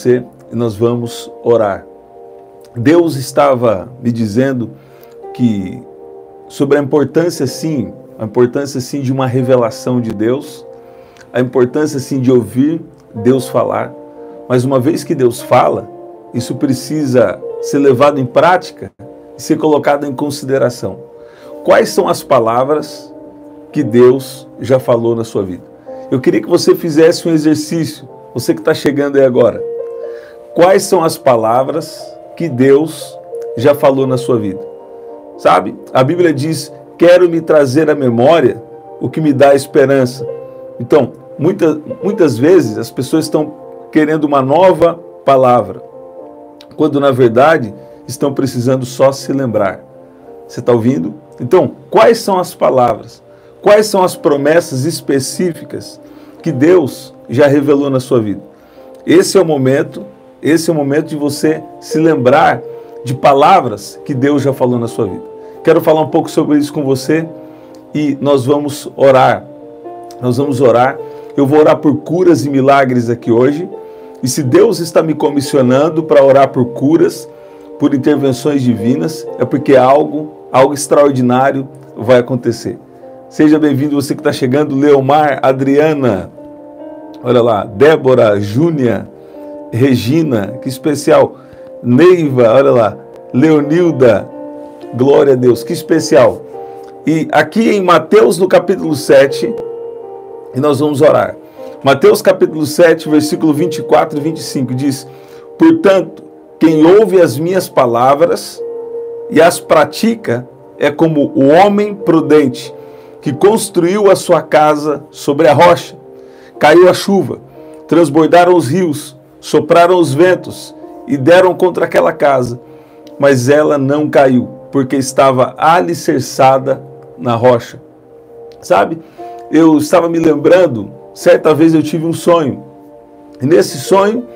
você e nós vamos orar. Deus estava me dizendo que sobre a importância sim de uma revelação de Deus, a importância sim de ouvir Deus falar, mas uma vez que Deus fala, isso precisa ser levado em prática e ser colocado em consideração. Quais são as palavras que Deus já falou na sua vida? Eu queria que você fizesse um exercício, você que está chegando aí agora. Quais são as palavras que Deus já falou na sua vida? Sabe? A Bíblia diz, quero me trazer à memória o que me dá esperança. Então, muitas vezes as pessoas estão querendo uma nova palavra, quando na verdade estão precisando só se lembrar. Você está ouvindo? Então, quais são as palavras? Quais são as promessas específicas que Deus já revelou na sua vida? Esse é o momento de você se lembrar de palavras que Deus já falou na sua vida. Quero falar um pouco sobre isso com você e nós vamos orar. Eu vou orar por curas e milagres aqui hoje. E se Deus está me comissionando para orar por curas, por intervenções divinas, é porque algo extraordinário vai acontecer. Seja bem-vindo você que está chegando, Leomar, Adriana, olha lá, Débora, Júnia, Regina, que especial, Neiva, olha lá, Leonilda, glória a Deus, que especial. E aqui em Mateus, no capítulo 7, e nós vamos orar. Mateus capítulo 7, versículo 24 e 25 diz, portanto, quem ouve as minhas palavras e as pratica é como o homem prudente que construiu a sua casa sobre a rocha. Caiu a chuva, transbordaram os rios, sopraram os ventos e deram contra aquela casa, mas ela não caiu, porque estava alicerçada na rocha. Sabe, eu estava me lembrando, certa vez eu tive um sonho, e nesse sonho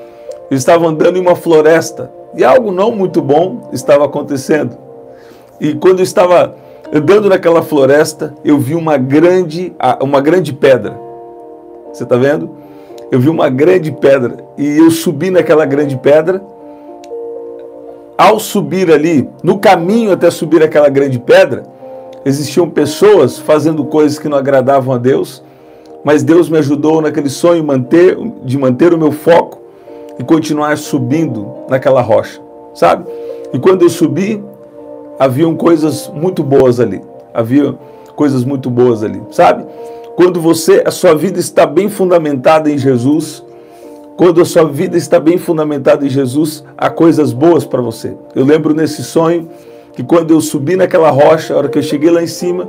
eu estava andando em uma floresta, e algo não muito bom estava acontecendo. E quando eu estava andando naquela floresta, eu vi uma grande pedra. Você está vendo? Eu vi uma grande pedra, e eu subi naquela grande pedra. Ao subir ali, no caminho até subir aquela grande pedra, existiam pessoas fazendo coisas que não agradavam a Deus, mas Deus me ajudou naquele sonho de manter o meu foco e continuar subindo naquela rocha, sabe? E quando eu subi, haviam coisas muito boas ali, sabe? Quando a sua vida está bem fundamentada em Jesus, há coisas boas para você. Eu lembro nesse sonho que quando eu subi naquela rocha, a hora que eu cheguei lá em cima,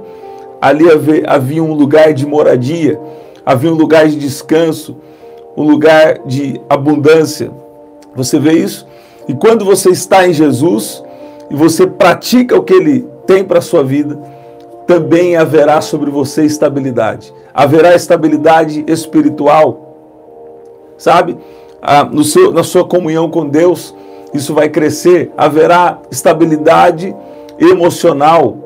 ali havia um lugar de moradia, havia um lugar de descanso, um lugar de abundância. Você vê isso? E quando você está em Jesus e você pratica o que Ele tem para a sua vida, também haverá sobre você estabilidade. Haverá estabilidade espiritual, sabe? Na sua comunhão com Deus, isso vai crescer. Haverá estabilidade emocional.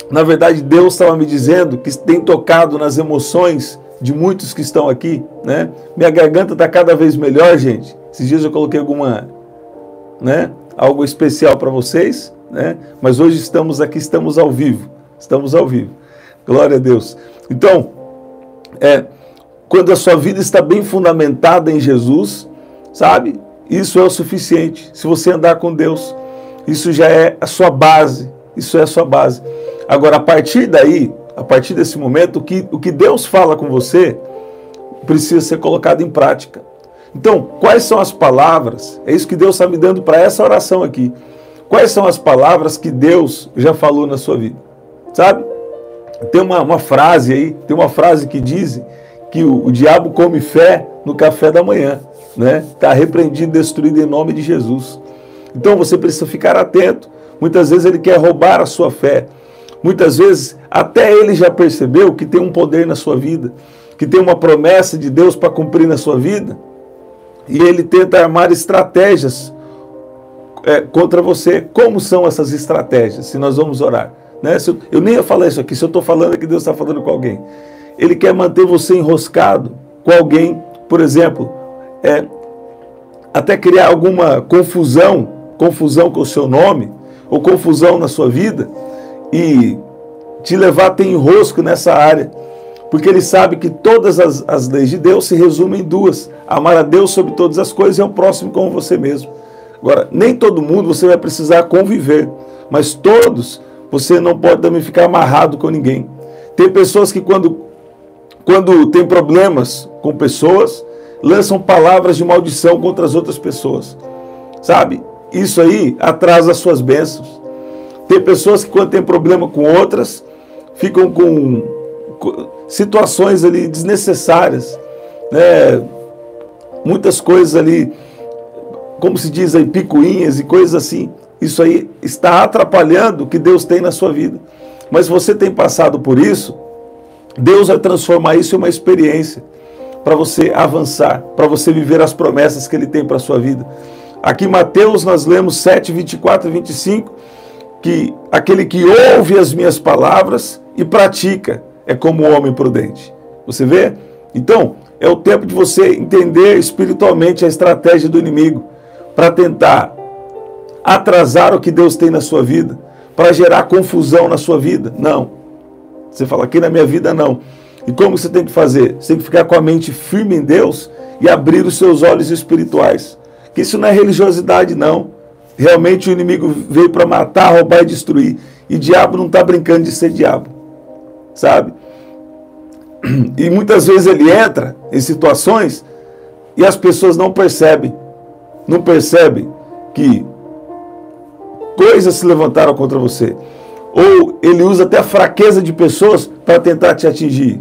Na verdade, Deus estava me dizendo que tem tocado nas emoções de muitos que estão aqui, né? Minha garganta está cada vez melhor, gente. Esses dias eu coloquei algo especial para vocês, né? Mas hoje estamos aqui, estamos ao vivo. Glória a Deus. Então, quando a sua vida está bem fundamentada em Jesus, sabe? Isso é o suficiente. Se você andar com Deus, isso já é a sua base. Isso é a sua base. Agora, a partir desse momento, o que Deus fala com você precisa ser colocado em prática. Então, quais são as palavras? É isso que Deus está me dando para essa oração aqui. Quais são as palavras que Deus já falou na sua vida? Sabe? Tem uma frase aí, que diz que o diabo come fé no café da manhã, né? Está repreendido, destruído em nome de Jesus. Então você precisa ficar atento. Muitas vezes ele quer roubar a sua fé. Muitas vezes até ele já percebeu que tem um poder na sua vida, que tem uma promessa de Deus para cumprir na sua vida, e ele tenta armar estratégias contra você. Como são essas estratégias? Se nós vamos orar, né? Eu nem ia falar isso aqui, se eu estou falando é que Deus está falando com alguém. Ele quer manter você enroscado com alguém, por exemplo, até criar alguma confusão com o seu nome, ou confusão na sua vida, e te levar a ter enrosco nessa área, porque ele sabe que todas as leis de Deus se resumem em duas: amar a Deus sobre todas as coisas e ao próximo como você mesmo. Agora, nem todo mundo você vai precisar conviver, mas todos você não pode também ficar amarrado com ninguém. Tem pessoas que quando tem problemas com pessoas, lançam palavras de maldição contra as outras pessoas, sabe? Isso aí atrasa as suas bênçãos. Tem pessoas que quando tem problema com outras, ficam com situações ali desnecessárias, né? Muitas coisas ali, como se diz aí, picuinhas e coisas assim. Isso aí está atrapalhando o que Deus tem na sua vida. Mas se você tem passado por isso, Deus vai transformar isso em uma experiência para você avançar, para você viver as promessas que Ele tem para a sua vida. Aqui em Mateus nós lemos 7, 24 e 25, que aquele que ouve as minhas palavras e pratica é como um homem prudente. Você vê? Então, é o tempo de você entender espiritualmente a estratégia do inimigo para tentar atrasar o que Deus tem na sua vida, para gerar confusão na sua vida. Não. Você fala, aqui na minha vida não. E como você tem que fazer? Você tem que ficar com a mente firme em Deus e abrir os seus olhos espirituais. Que isso não é religiosidade, não. Realmente o inimigo veio para matar, roubar e destruir. E diabo não está brincando de ser diabo. Sabe? E muitas vezes ele entra em situações e as pessoas não percebem. Não percebem que coisas se levantaram contra você. Ou ele usa até a fraqueza de pessoas para tentar te atingir.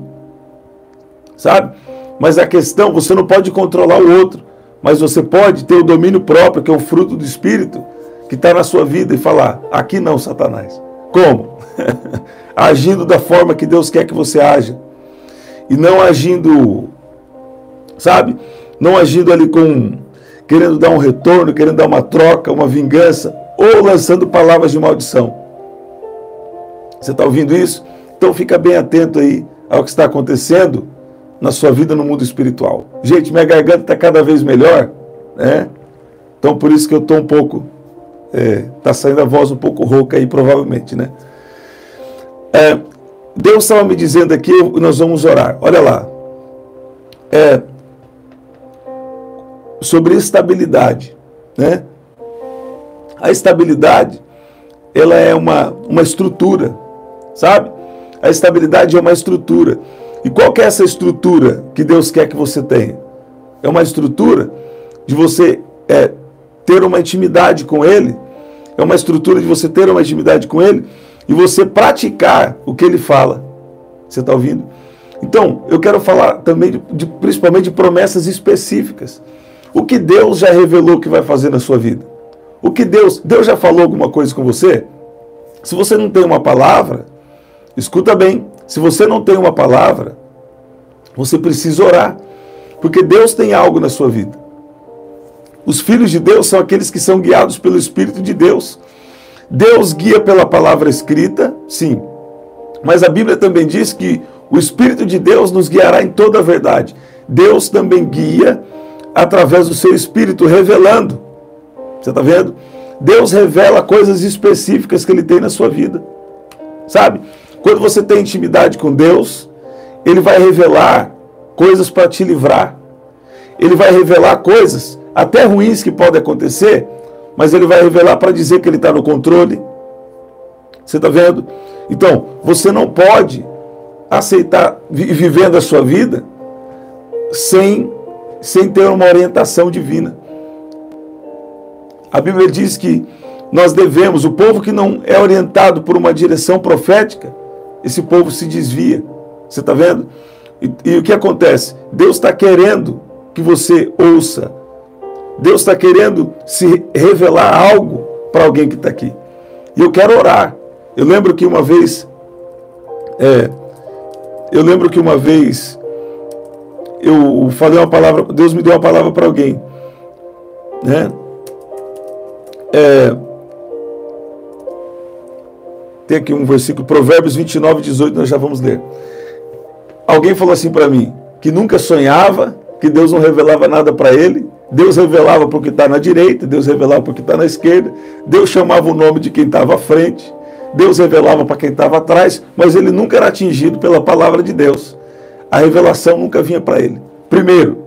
Sabe? Mas a questão, você não pode controlar o outro, mas você pode ter o domínio próprio, que é o fruto do Espírito, que está na sua vida, e falar, aqui não, Satanás. Como? Agindo da forma que Deus quer que você haja. E não agindo, sabe? Não agindo ali querendo dar um retorno, querendo dar uma troca, uma vingança, ou lançando palavras de maldição. Você está ouvindo isso? Então fica bem atento aí ao que está acontecendo na sua vida no mundo espiritual. Gente, minha garganta está cada vez melhor, né? Então por isso que eu estou um pouco, está saindo a voz um pouco rouca aí provavelmente, né? Deus estava me dizendo aqui, nós vamos orar. Olha lá. Sobre estabilidade, né? A estabilidade, ela é uma estrutura, sabe? A estabilidade é uma estrutura. E qual que é essa estrutura que Deus quer que você tenha? É uma estrutura de você ter uma intimidade com Ele. É uma estrutura de você ter uma intimidade com Ele e você praticar o que Ele fala. Você está ouvindo? Então, eu quero falar também principalmente de promessas específicas. O que Deus já revelou que vai fazer na sua vida? O que Deus já falou alguma coisa com você? Se você não tem uma palavra, escuta bem, se você não tem uma palavra, você precisa orar, porque Deus tem algo na sua vida. Os filhos de Deus são aqueles que são guiados pelo Espírito de Deus. Deus guia pela palavra escrita, sim, mas a Bíblia também diz que o Espírito de Deus nos guiará em toda a verdade. Deus também guia através do seu Espírito, revelando. Você está vendo? Deus revela coisas específicas que Ele tem na sua vida. Sabe? Quando você tem intimidade com Deus, Ele vai revelar coisas para te livrar. Ele vai revelar coisas, até ruins que podem acontecer, mas Ele vai revelar para dizer que Ele está no controle. Você está vendo? Então, você não pode aceitar vivendo a sua vida sem ter uma orientação divina. A Bíblia diz que nós devemos, o povo que não é orientado por uma direção profética, esse povo se desvia. Você está vendo? E o que acontece? Deus está querendo que você ouça. Deus está querendo se revelar algo para alguém que está aqui. E eu quero orar. Eu lembro que uma vez eu falei uma palavra, Deus me deu uma palavra para alguém, né? Tem aqui um versículo, Provérbios 29, 18, nós já vamos ler. Alguém falou assim para mim, que nunca sonhava, que Deus não revelava nada para ele, Deus revelava para o que está na direita, Deus revelava para o que está na esquerda, Deus chamava o nome de quem estava à frente, Deus revelava para quem estava atrás, mas ele nunca era atingido pela palavra de Deus. A revelação nunca vinha para ele. Primeiro,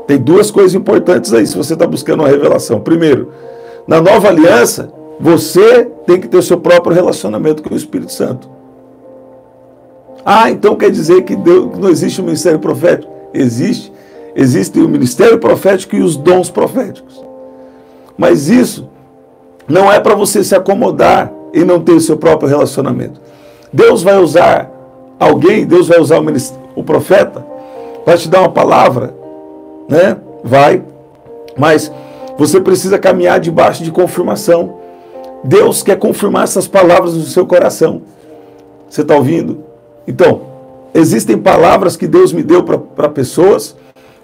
tem duas coisas importantes aí, se você está buscando uma revelação. Primeiro, na nova aliança, você tem que ter o seu próprio relacionamento com o Espírito Santo. Ah, então quer dizer que não existe o ministério profético? Existe. Existe o ministério profético e os dons proféticos. Mas isso não é para você se acomodar e não ter o seu próprio relacionamento. Deus vai usar alguém, Deus vai usar o profeta, vai te dar uma palavra, né? Vai, mas você precisa caminhar debaixo de confirmação. Deus quer confirmar essas palavras no seu coração. Você está ouvindo? Então, existem palavras que Deus me deu para pessoas,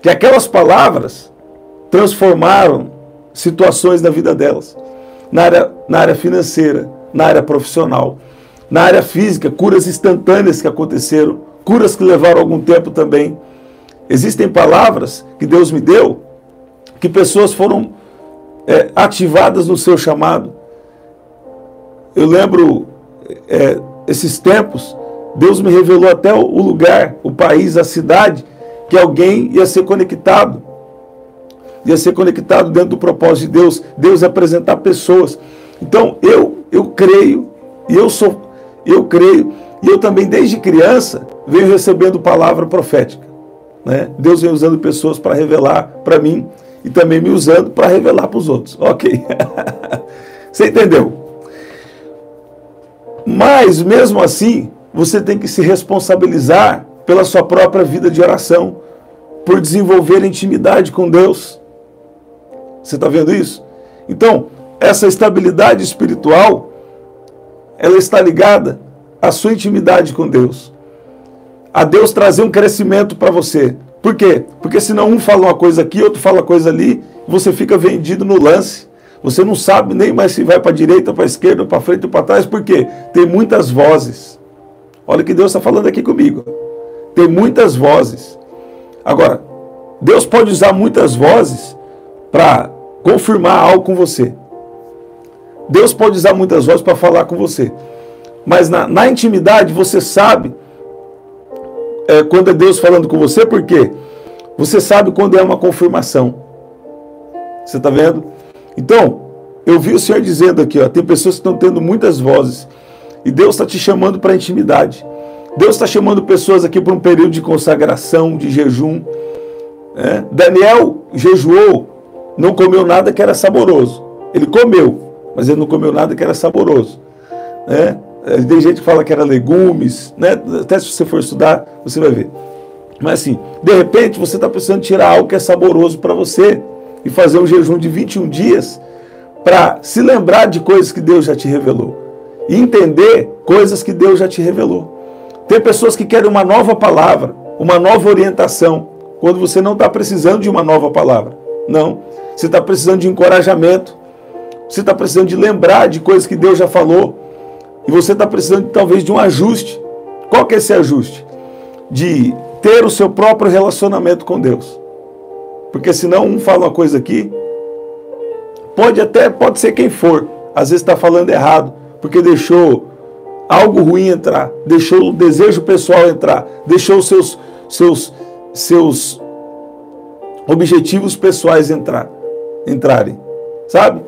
que aquelas palavras transformaram situações na vida delas. Na área financeira, na área profissional, na área física, curas instantâneas que aconteceram, curas que levaram algum tempo também. Existem palavras que Deus me deu, que pessoas foram ativadas no seu chamado. Eu lembro, esses tempos, Deus me revelou até o lugar, o país, a cidade, que alguém ia ser conectado. Ia ser conectado dentro do propósito de Deus. Deus ia apresentar pessoas. Então, eu creio, eu creio, e eu também, desde criança, venho recebendo palavra profética. Né? Deus vem usando pessoas para revelar para mim e também me usando para revelar para os outros. Ok. Você entendeu? Mas, mesmo assim, você tem que se responsabilizar pela sua própria vida de oração, por desenvolver intimidade com Deus. Você está vendo isso? Então, essa estabilidade espiritual, ela está ligada à sua intimidade com Deus. A Deus trazer um crescimento para você. Por quê? Porque senão um fala uma coisa aqui, outro fala uma coisa ali, você fica vendido no lance. Você não sabe nem mais se vai para a direita, para a esquerda, para frente ou para trás. Por quê? Tem muitas vozes. Olha o que Deus está falando aqui comigo. Tem muitas vozes. Agora, Deus pode usar muitas vozes para confirmar algo com você. Deus pode usar muitas vozes para falar com você. Mas na intimidade você sabe quando é Deus falando com você, por quê? Você sabe quando é uma confirmação. Você está vendo? Então, eu vi o Senhor dizendo aqui, ó, tem pessoas que estão tendo muitas vozes. E Deus está te chamando para a intimidade. Deus está chamando pessoas aqui para um período de consagração, de jejum. Daniel jejuou, não comeu nada que era saboroso. Ele comeu, mas ele não comeu nada que era saboroso. Tem gente que fala que era legumes, né? Até se você for estudar, você vai ver. Mas assim, de repente você está precisando tirar algo que é saboroso para você e fazer um jejum de 21 dias para se lembrar de coisas que Deus já te revelou e entender coisas que Deus já te revelou. Tem pessoas que querem uma nova palavra, uma nova orientação, quando você não está precisando de uma nova palavra. Não, você está precisando de encorajamento, você está precisando de lembrar de coisas que Deus já falou, e você está precisando talvez de um ajuste. Qual que é esse ajuste? De ter o seu próprio relacionamento com Deus. Porque senão um fala uma coisa aqui, pode ser quem for, às vezes está falando errado, porque deixou algo ruim entrar, deixou o desejo pessoal entrar, deixou os seus objetivos pessoais entrarem, sabe?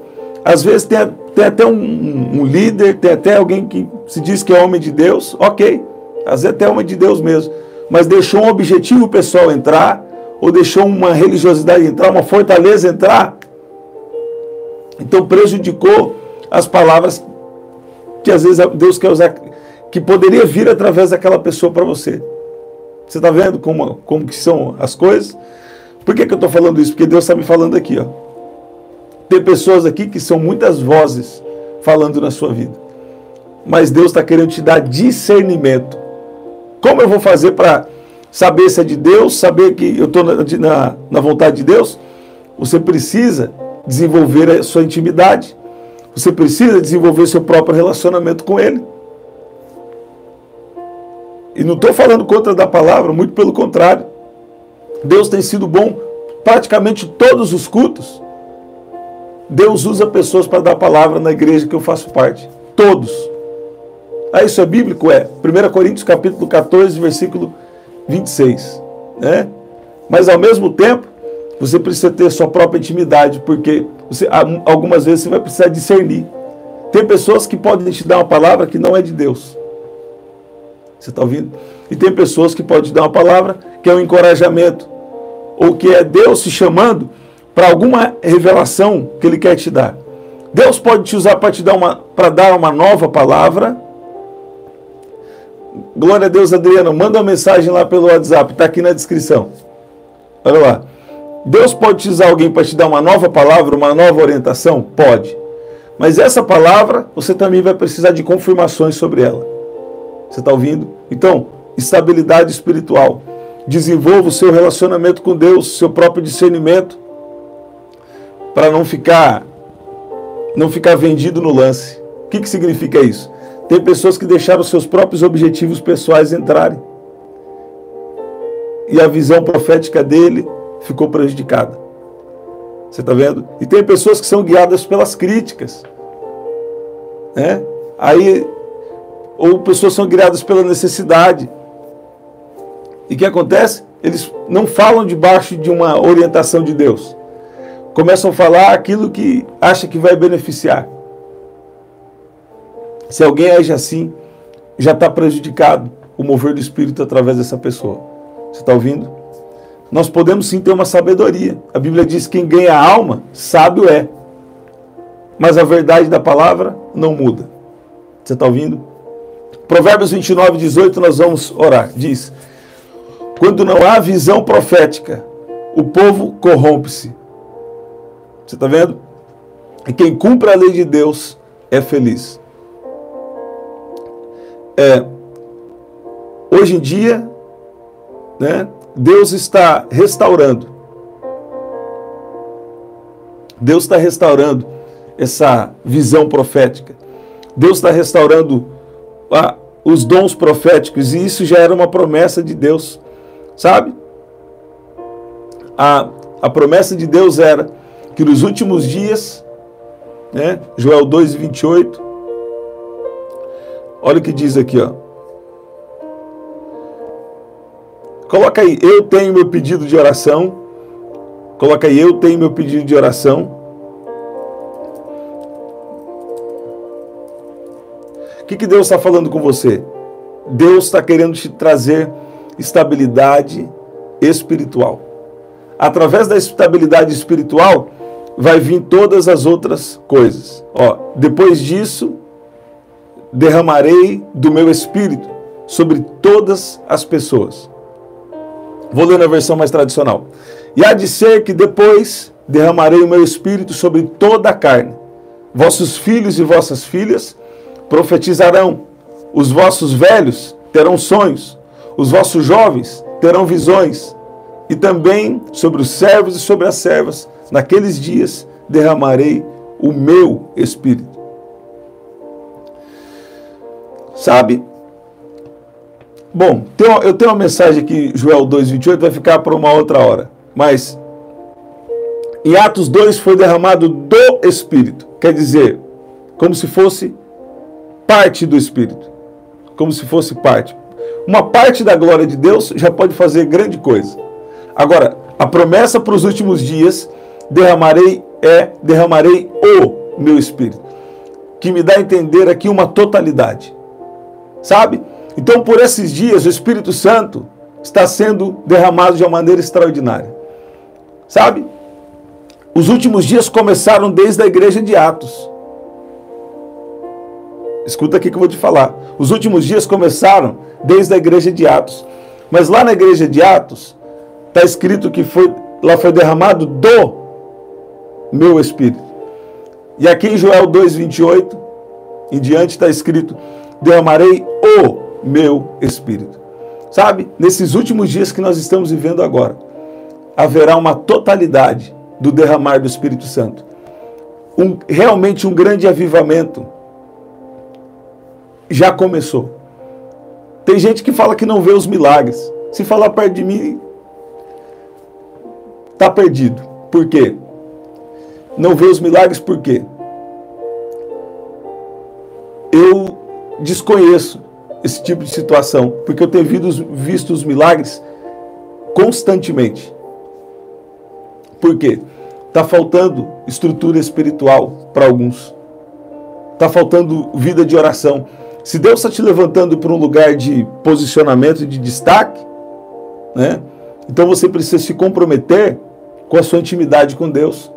Às vezes tem até um líder, tem até alguém que se diz que é homem de Deus, ok, às vezes até homem de Deus mesmo, mas deixou um objetivo pessoal entrar, ou deixou uma religiosidade entrar, uma fortaleza entrar, então prejudicou as palavras que às vezes Deus quer usar, que poderia vir através daquela pessoa para você. Você está vendo como que são as coisas? Por que eu estou falando isso? Porque Deus está me falando aqui, ó. Tem pessoas aqui que são muitas vozes falando na sua vida. Mas Deus está querendo te dar discernimento. Como eu vou fazer para saber se é de Deus, saber que eu estou na vontade de Deus? Você precisa desenvolver a sua intimidade. Você precisa desenvolver o seu próprio relacionamento com Ele. E não estou falando contra da palavra, muito pelo contrário. Deus tem sido bom praticamente todos os cultos, Deus usa pessoas para dar a palavra na igreja que eu faço parte. Todos. Ah, isso é bíblico? É. 1 Coríntios capítulo 14, versículo 26. Né? Mas ao mesmo tempo, você precisa ter sua própria intimidade, porque algumas vezes você vai precisar discernir. Tem pessoas que podem te dar uma palavra que não é de Deus. Você está ouvindo? E tem pessoas que podem te dar uma palavra que é um encorajamento, ou que é Deus te chamando para alguma revelação que Ele quer te dar. Deus pode te usar para dar uma nova palavra. Glória a Deus, Adriano. Manda uma mensagem lá pelo WhatsApp, está aqui na descrição. Olha lá. Deus pode te usar alguém para te dar uma nova palavra, uma nova orientação? Pode. Mas essa palavra, você também vai precisar de confirmações sobre ela. Você está ouvindo? Então, estabilidade espiritual. Desenvolva o seu relacionamento com Deus, seu próprio discernimento, para não ficar vendido no lance. O que significa isso? Tem pessoas que deixaram seus próprios objetivos pessoais entrarem. E a visão profética dele ficou prejudicada. Você está vendo? E tem pessoas que são guiadas pelas críticas. Né? Ou pessoas são guiadas pela necessidade. E o que acontece? Eles não falam debaixo de uma orientação de Deus. Começam a falar aquilo que acha que vai beneficiar. Se alguém age assim, já está prejudicado o mover do Espírito através dessa pessoa. Você está ouvindo? Nós podemos sim ter uma sabedoria. A Bíblia diz que quem ganha a alma, sábio é. Mas a verdade da palavra não muda. Você está ouvindo? Provérbios 29, 18, nós vamos orar. Diz: quando não há visão profética, o povo corrompe-se. Você está vendo? E quem cumpre a lei de Deus é feliz. Hoje em dia, né, Deus está restaurando. Deus está restaurando essa visão profética. Deus está restaurando os dons proféticos, e isso já era uma promessa de Deus, sabe? A promessa de Deus era que nos últimos dias, né, Joel 2:28, olha o que diz aqui, ó. Coloca aí, eu tenho meu pedido de oração. Coloca aí, eu tenho meu pedido de oração. O que Deus está falando com você? Deus está querendo te trazer estabilidade espiritual. Através da estabilidade espiritual, vai vir todas as outras coisas. Ó, depois disso, derramarei do meu espírito sobre todas as pessoas. Vou ler na versão mais tradicional. E há de ser que depois derramarei o meu espírito sobre toda a carne. Vossos filhos e vossas filhas profetizarão. Os vossos velhos terão sonhos. Os vossos jovens terão visões. E também sobre os servos e sobre as servas, naqueles dias derramarei o meu espírito. Sabe? Bom, eu tenho uma mensagem aqui, Joel 2:28, vai ficar para uma outra hora. Mas em Atos 2 foi derramado do Espírito. Quer dizer, como se fosse parte do Espírito. Como se fosse parte. Uma parte da glória de Deus já pode fazer grande coisa. Agora, a promessa para os últimos dias, derramarei o meu Espírito. Que me dá a entender aqui uma totalidade. Sabe? Então, por esses dias, o Espírito Santo está sendo derramado de uma maneira extraordinária. Sabe? Os últimos dias começaram desde a igreja de Atos. Escuta aqui que eu vou te falar. Os últimos dias começaram desde a igreja de Atos. Mas lá na igreja de Atos, está escrito que lá foi derramado do meu Espírito. E aqui em Joel 2:28, em diante está escrito, derramarei o meu Espírito. Sabe? Nesses últimos dias que nós estamos vivendo agora, haverá uma totalidade do derramar do Espírito Santo. Realmente um grande avivamento já começou. Tem gente que fala que não vê os milagres. Se falar perto de mim, está perdido. Por quê? Não vê os milagres por quê? Eu desconheço esse tipo de situação, porque eu tenho visto os milagres constantemente. Por quê? Está faltando estrutura espiritual para alguns. Está faltando vida de oração. Se Deus está te levantando para um lugar de posicionamento, de destaque, né? Então você precisa se comprometer com a sua intimidade com Deus.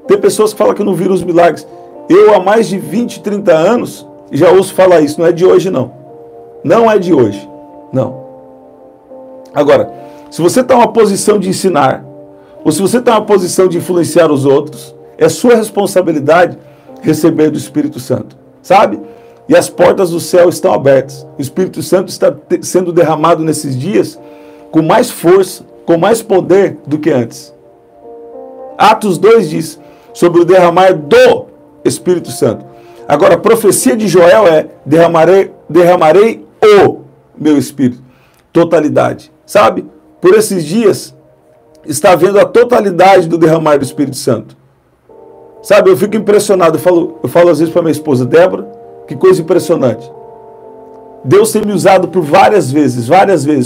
Tem pessoas que falam que não viram os milagres. Eu, há mais de 20, 30 anos, já ouço falar isso. Não é de hoje, não. Não é de hoje. Não. Agora, se você está em uma posição de ensinar, ou se você está em uma posição de influenciar os outros, é sua responsabilidade receber do Espírito Santo. Sabe? E as portas do céu estão abertas. O Espírito Santo está sendo derramado nesses dias com mais força, com mais poder do que antes. Atos 2 diz sobre o derramar do Espírito Santo. Agora, a profecia de Joel é: derramarei o meu Espírito. Totalidade. Sabe? Por esses dias, está havendo a totalidade do derramar do Espírito Santo. Sabe? Eu fico impressionado. Eu falo às vezes para minha esposa, Débora, que coisa impressionante. Deus tem me usado por várias vezes,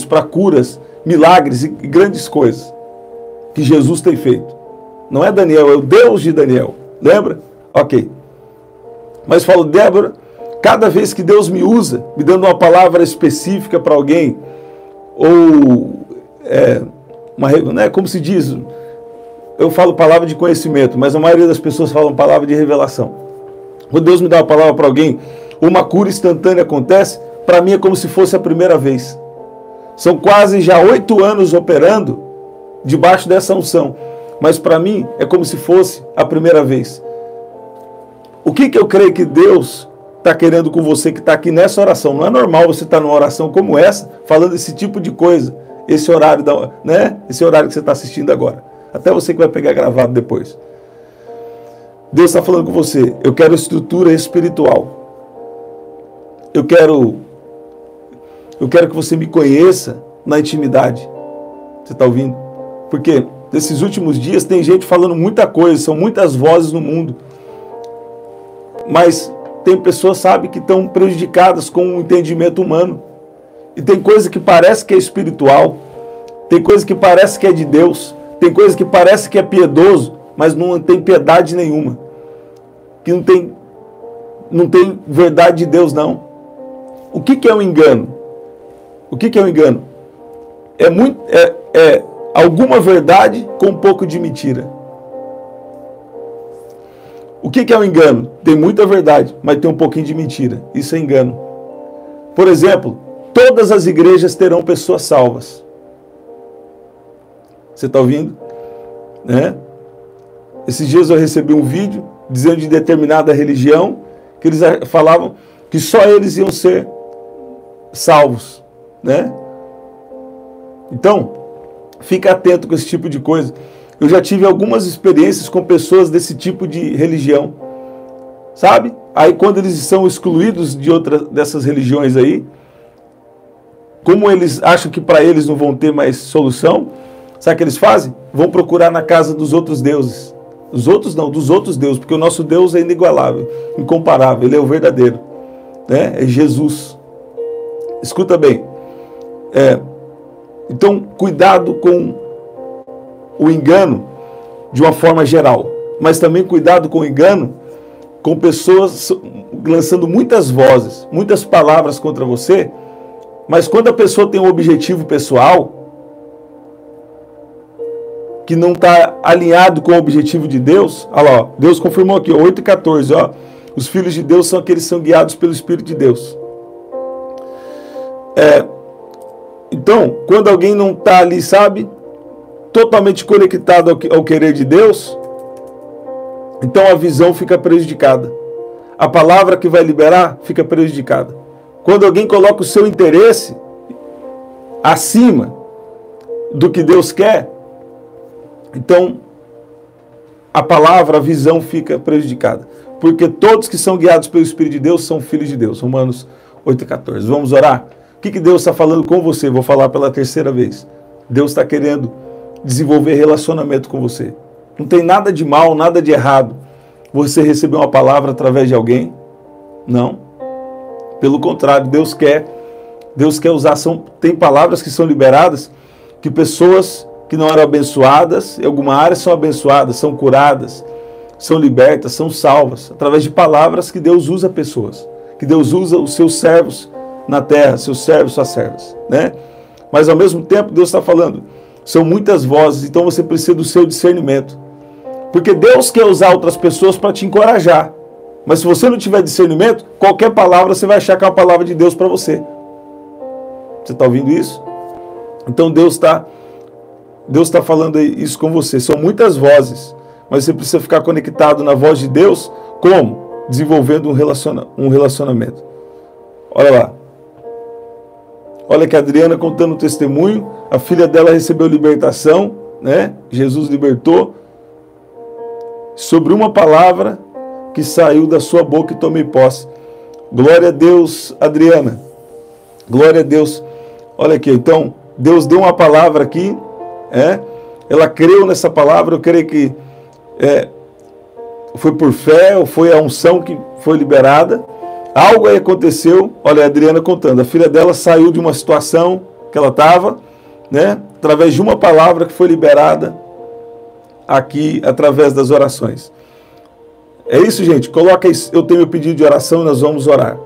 para curas, milagres e grandes coisas que Jesus tem feito. Não é Daniel, é o Deus de Daniel. Lembra? Ok. Mas falo, Débora, cada vez que Deus me usa, me dando uma palavra específica para alguém, ou né, como se diz, eu falo palavra de conhecimento, mas a maioria das pessoas falam palavra de revelação. Quando Deus me dá uma palavra para alguém, uma cura instantânea acontece, para mim é como se fosse a primeira vez. São quase já 8 anos operando debaixo dessa unção, mas para mim é como se fosse a primeira vez. O que eu creio que Deus está querendo com você que está aqui nessa oração? Não é normal você estar numa oração como essa, falando esse tipo de coisa, esse horário, né? Esse horário que você está assistindo agora. Até você que vai pegar gravado depois. Deus está falando com você: eu quero estrutura espiritual. Eu quero que você me conheça na intimidade. Você está ouvindo? Porque nesses últimos dias tem gente falando muita coisa, são muitas vozes no mundo. Mas tem pessoas, sabe, que estão prejudicadas com o entendimento humano. E tem coisa que parece que é espiritual, tem coisa que parece que é de Deus, tem coisa que parece que é piedoso, mas não tem piedade nenhuma. Que não tem verdade de Deus, não. O que é o engano? O que é o engano? É alguma verdade com um pouco de mentira. O que é o engano? Tem muita verdade, mas tem um pouquinho de mentira. Isso é engano. Por exemplo, todas as igrejas terão pessoas salvas. Você está ouvindo? Né? Esses dias eu recebi um vídeo dizendo de determinada religião que eles falavam que só eles iam ser salvos, né? Então, fica atento com esse tipo de coisa. Eu já tive algumas experiências com pessoas desse tipo de religião, sabe? Aí quando eles são excluídos de outra dessas religiões aí, como eles acham que para eles não vão ter mais solução, sabe o que eles fazem? Vão procurar na casa dos outros deuses. Os outros não, dos outros deuses, porque o nosso Deus é inigualável, incomparável, ele é o verdadeiro, né? É Jesus. Escuta bem. Então, cuidado com o engano de uma forma geral, mas também cuidado com o engano com pessoas lançando muitas vozes, muitas palavras contra você, mas quando a pessoa tem um objetivo pessoal que não está alinhado com o objetivo de Deus, olha lá, ó, Deus confirmou aqui, 8:14, ó, os filhos de Deus são aqueles que são guiados pelo Espírito de Deus. Então, quando alguém não está ali, sabe, totalmente conectado ao querer de Deus, então a visão fica prejudicada. A palavra que vai liberar fica prejudicada. Quando alguém coloca o seu interesse acima do que Deus quer, então a palavra, a visão fica prejudicada. Porque todos que são guiados pelo Espírito de Deus são filhos de Deus. Romanos 8:14. Vamos orar? O que Deus está falando com você? Vou falar pela terceira vez. Deus está querendo desenvolver relacionamento com você. Não tem nada de mal, nada de errado você receber uma palavra através de alguém. Não. Pelo contrário, Deus quer usar. Tem palavras que são liberadas que pessoas que não eram abençoadas, em alguma área são abençoadas, são curadas, são libertas, são salvas, através de palavras que Deus usa pessoas, que Deus usa os seus servos na terra, seus servos, suas servas, né? Mas ao mesmo tempo Deus está falando, são muitas vozes, então você precisa do seu discernimento, porque Deus quer usar outras pessoas para te encorajar, mas se você não tiver discernimento, qualquer palavra você vai achar que é uma palavra de Deus para você. Você está ouvindo isso? Então Deus está falando isso com você. São muitas vozes, mas você precisa ficar conectado na voz de Deus. Como? Desenvolvendo um relacionamento. Olha lá. Olha que a Adriana contando o testemunho. A filha dela recebeu libertação, né? Jesus libertou. Sobre uma palavra que saiu da sua boca e tomei posse. Glória a Deus, Adriana. Glória a Deus. Olha aqui, então, Deus deu uma palavra aqui, ela creu nessa palavra, eu creio que foi por fé, ou foi a unção que foi liberada, algo aí aconteceu. Olha a Adriana contando, a filha dela saiu de uma situação que ela estava, né, através de uma palavra que foi liberada aqui, através das orações. É isso, gente, coloca isso, eu tenho meu pedido de oração e nós vamos orar.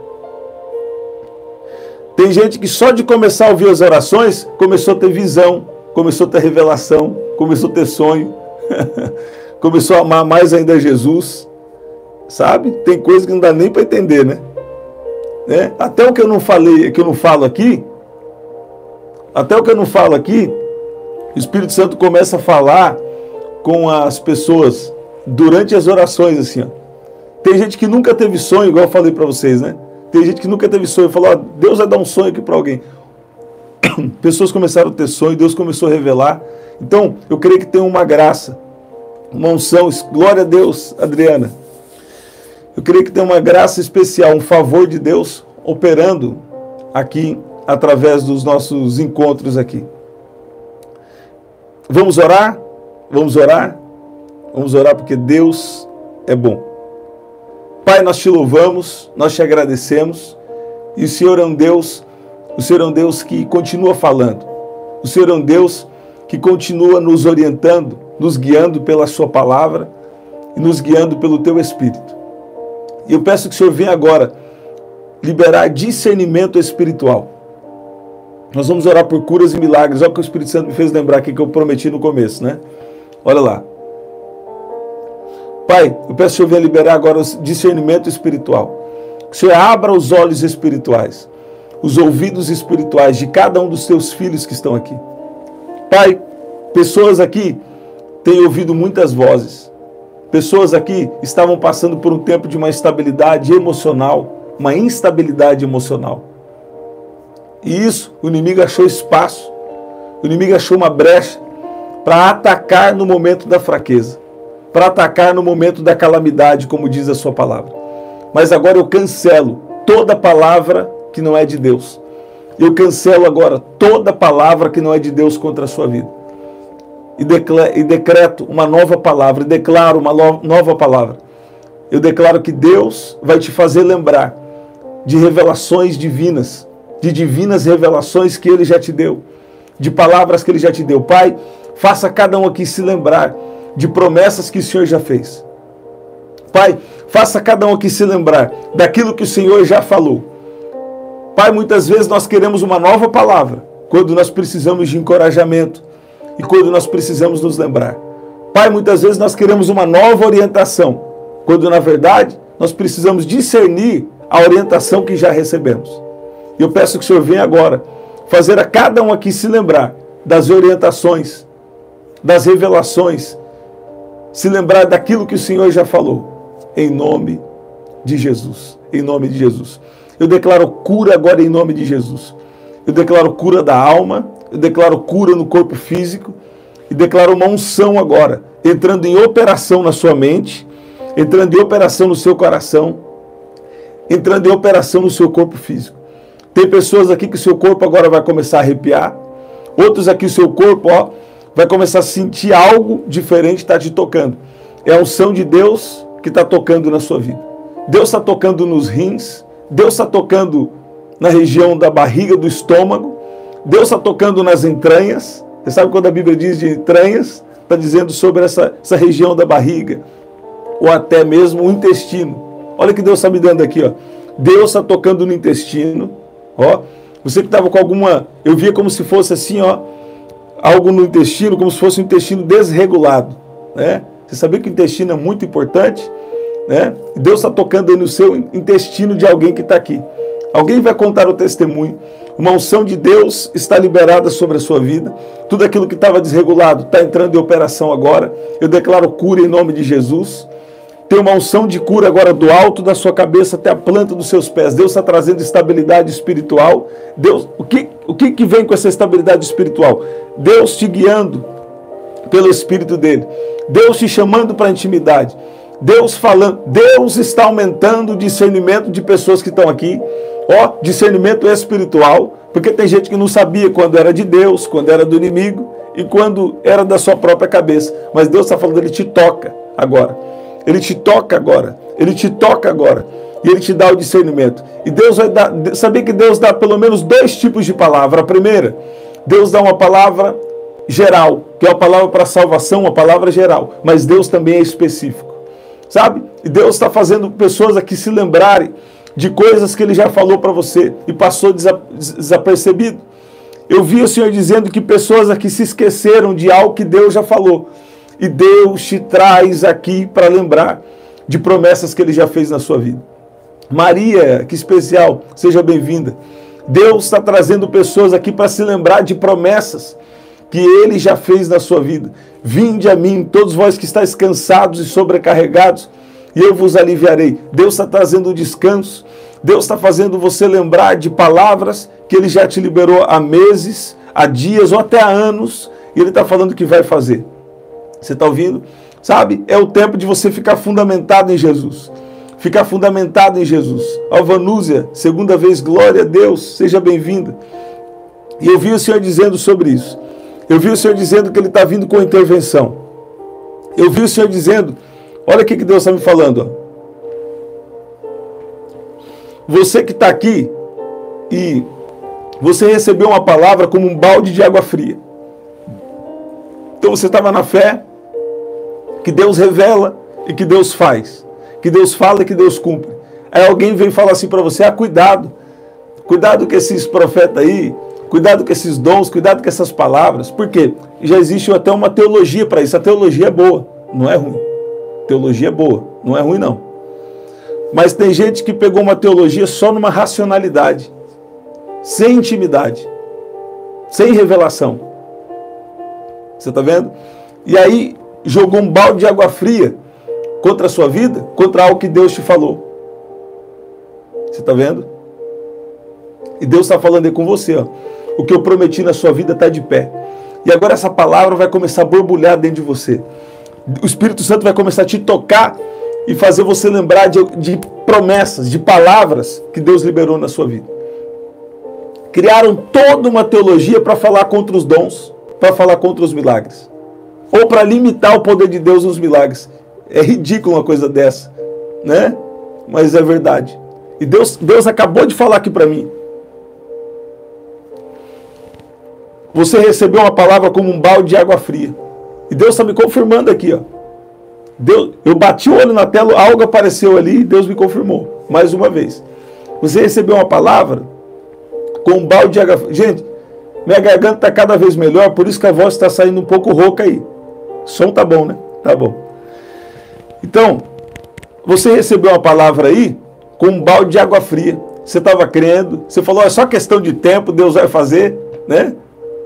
Tem gente que só de começar a ouvir as orações, começou a ter visão, começou a ter revelação, começou a ter sonho, começou a amar mais ainda Jesus, sabe? Tem coisa que não dá nem para entender, né? Até o que eu não falei, que eu não falo aqui, o Espírito Santo começa a falar com as pessoas durante as orações, assim, ó. Tem gente que nunca teve sonho, igual eu falei para vocês, né? Tem gente que nunca teve sonho, falou, Deus vai dar um sonho aqui para alguém. Pessoas começaram a ter sonho, Deus começou a revelar. Então, eu creio que tem uma graça, uma unção, glória a Deus, Adriana. Eu creio que tem uma graça especial, um favor de Deus operando aqui, através dos nossos encontros aqui. Vamos orar? Vamos orar? Vamos orar porque Deus é bom. Pai, nós te louvamos, nós te agradecemos, e o Senhor é um Deus que continua falando, o Senhor é um Deus que continua nos orientando, nos guiando pela sua palavra e nos guiando pelo teu Espírito. E eu peço que o Senhor venha agora liberar discernimento espiritual. Nós vamos orar por curas e milagres. Olha o que o Espírito Santo me fez lembrar aqui que eu prometi no começo, né? Olha lá. Pai, eu peço que o Senhor venha liberar agora o discernimento espiritual. Que o Senhor abra os olhos espirituais, os ouvidos espirituais de cada um dos teus filhos que estão aqui. Pai, pessoas aqui têm ouvido muitas vozes. Pessoas aqui estavam passando por um tempo de uma instabilidade emocional, uma instabilidade emocional. E isso, o inimigo achou espaço, o inimigo achou uma brecha para atacar no momento da fraqueza, para atacar no momento da calamidade, como diz a sua palavra. Mas agora eu cancelo toda palavra que não é de Deus. Eu cancelo agora toda palavra que não é de Deus contra a sua vida. E decreto uma nova palavra, e declaro uma nova palavra. Eu declaro que Deus vai te fazer lembrar de revelações divinas, de divinas revelações que Ele já te deu, de palavras que Ele já te deu. Pai, faça cada um aqui se lembrar de promessas que o Senhor já fez. Pai, faça cada um aqui se lembrar daquilo que o Senhor já falou. Pai, muitas vezes nós queremos uma nova palavra, quando nós precisamos de encorajamento e quando nós precisamos nos lembrar. Pai, muitas vezes nós queremos uma nova orientação, quando na verdade nós precisamos discernir a orientação que já recebemos. E eu peço que o Senhor venha agora fazer a cada um aqui se lembrar das orientações, das revelações, se lembrar daquilo que o Senhor já falou, em nome de Jesus, em nome de Jesus. Eu declaro cura agora em nome de Jesus. Eu declaro cura da alma, eu declaro cura no corpo físico, e declaro uma unção agora, entrando em operação na sua mente, entrando em operação no seu coração, entrando em operação no seu corpo físico. Tem pessoas aqui que o seu corpo agora vai começar a arrepiar, outros aqui o seu corpo, vai começar a sentir algo diferente está te tocando. É a unção de Deus que está tocando na sua vida. Deus está tocando nos rins, Deus está tocando na região da barriga, do estômago, Deus está tocando nas entranhas. Você sabe quando a Bíblia diz de entranhas? Está dizendo sobre essa região da barriga, ou até mesmo o intestino. Olha que Deus está me dando aqui, ó. Deus está tocando no intestino, ó. Você que estava com alguma, eu via como se fosse assim, ó, algo no intestino, como se fosse um intestino desregulado, né? Você sabia que o intestino é muito importante, né? Deus está tocando aí no seu intestino de alguém que está aqui. Alguém vai contar o testemunho. Uma unção de Deus está liberada sobre a sua vida. Tudo aquilo que estava desregulado está entrando em operação agora. Eu declaro cura em nome de Jesus. Tem uma unção de cura agora do alto da sua cabeça até a planta dos seus pés. Deus está trazendo estabilidade espiritual. Deus, o que vem com essa estabilidade espiritual? Deus te guiando pelo Espírito dele. Deus te chamando para a intimidade. Deus falando. Deus está aumentando o discernimento de pessoas que estão aqui. Ó, discernimento espiritual. Porque tem gente que não sabia quando era de Deus, quando era do inimigo e quando era da sua própria cabeça. Mas Deus está falando, ele te toca agora. Ele te toca agora. Ele te toca agora. E ele te dá o discernimento. E Deus vai dar. Sabia que Deus dá pelo menos 2 tipos de palavra. A primeira, Deus dá uma palavra geral, que é uma palavra para salvação, uma palavra geral. Mas Deus também é específico. Sabe? E Deus está fazendo pessoas aqui se lembrarem de coisas que ele já falou para você e passou desapercebido. Eu vi o Senhor dizendo que pessoas aqui se esqueceram de algo que Deus já falou. E Deus te traz aqui para lembrar de promessas que ele já fez na sua vida. Maria, que especial, seja bem-vinda. Deus está trazendo pessoas aqui para se lembrar de promessas que ele já fez na sua vida. Vinde a mim, todos vós que estáis cansados e sobrecarregados, e eu vos aliviarei. Deus está trazendo descanso. Deus está fazendo você lembrar de palavras que ele já te liberou há meses, há dias ou até há anos, e ele está falando que vai fazer. Você está ouvindo? Sabe? É o tempo de você ficar fundamentado em Jesus. Ficar fundamentado em Jesus. Alvanúzia, segunda vez, glória a Deus, seja bem-vinda. E eu vi o Senhor dizendo sobre isso. Eu vi o Senhor dizendo que ele está vindo com intervenção. Eu vi o Senhor dizendo, olha o que Deus está me falando. Ó. Você que está aqui e você recebeu uma palavra como um balde de água fria. Então você estava na fé, que Deus revela e que Deus faz. Que Deus fala e que Deus cumpre. Aí alguém vem falar assim para você, cuidado. Cuidado com esses profetas aí, cuidado com esses dons, cuidado com essas palavras. Por quê? Já existe até uma teologia para isso. A teologia é boa, não é ruim. Teologia é boa, não é ruim não. Mas tem gente que pegou uma teologia só numa racionalidade, sem intimidade, sem revelação. Você está vendo? E aí jogou um balde de água fria contra a sua vida, contra algo que Deus te falou. Você está vendo? E Deus está falando aí com você, ó. O que eu prometi na sua vida está de pé. E agora essa palavra vai começar a borbulhar dentro de você. O Espírito Santo vai começar a te tocar e fazer você lembrar de promessas, de palavras que Deus liberou na sua vida. Criaram toda uma teologia para falar contra os dons, para falar contra os milagres. Ou para limitar o poder de Deus nos milagres. É ridículo uma coisa dessa, né? Mas é verdade. E Deus acabou de falar aqui para mim. Você recebeu uma palavra como um balde de água fria. E Deus está me confirmando aqui, ó. Eu bati o olho na tela, algo apareceu ali e Deus me confirmou. Mais uma vez. Você recebeu uma palavra com um balde de água fria. Gente, minha garganta está cada vez melhor, por isso que a voz está saindo um pouco rouca aí. O som tá bom, né? Tá bom. Então, você recebeu uma palavra aí com um balde de água fria. Você estava crendo, você falou, é só questão de tempo, Deus vai fazer, né?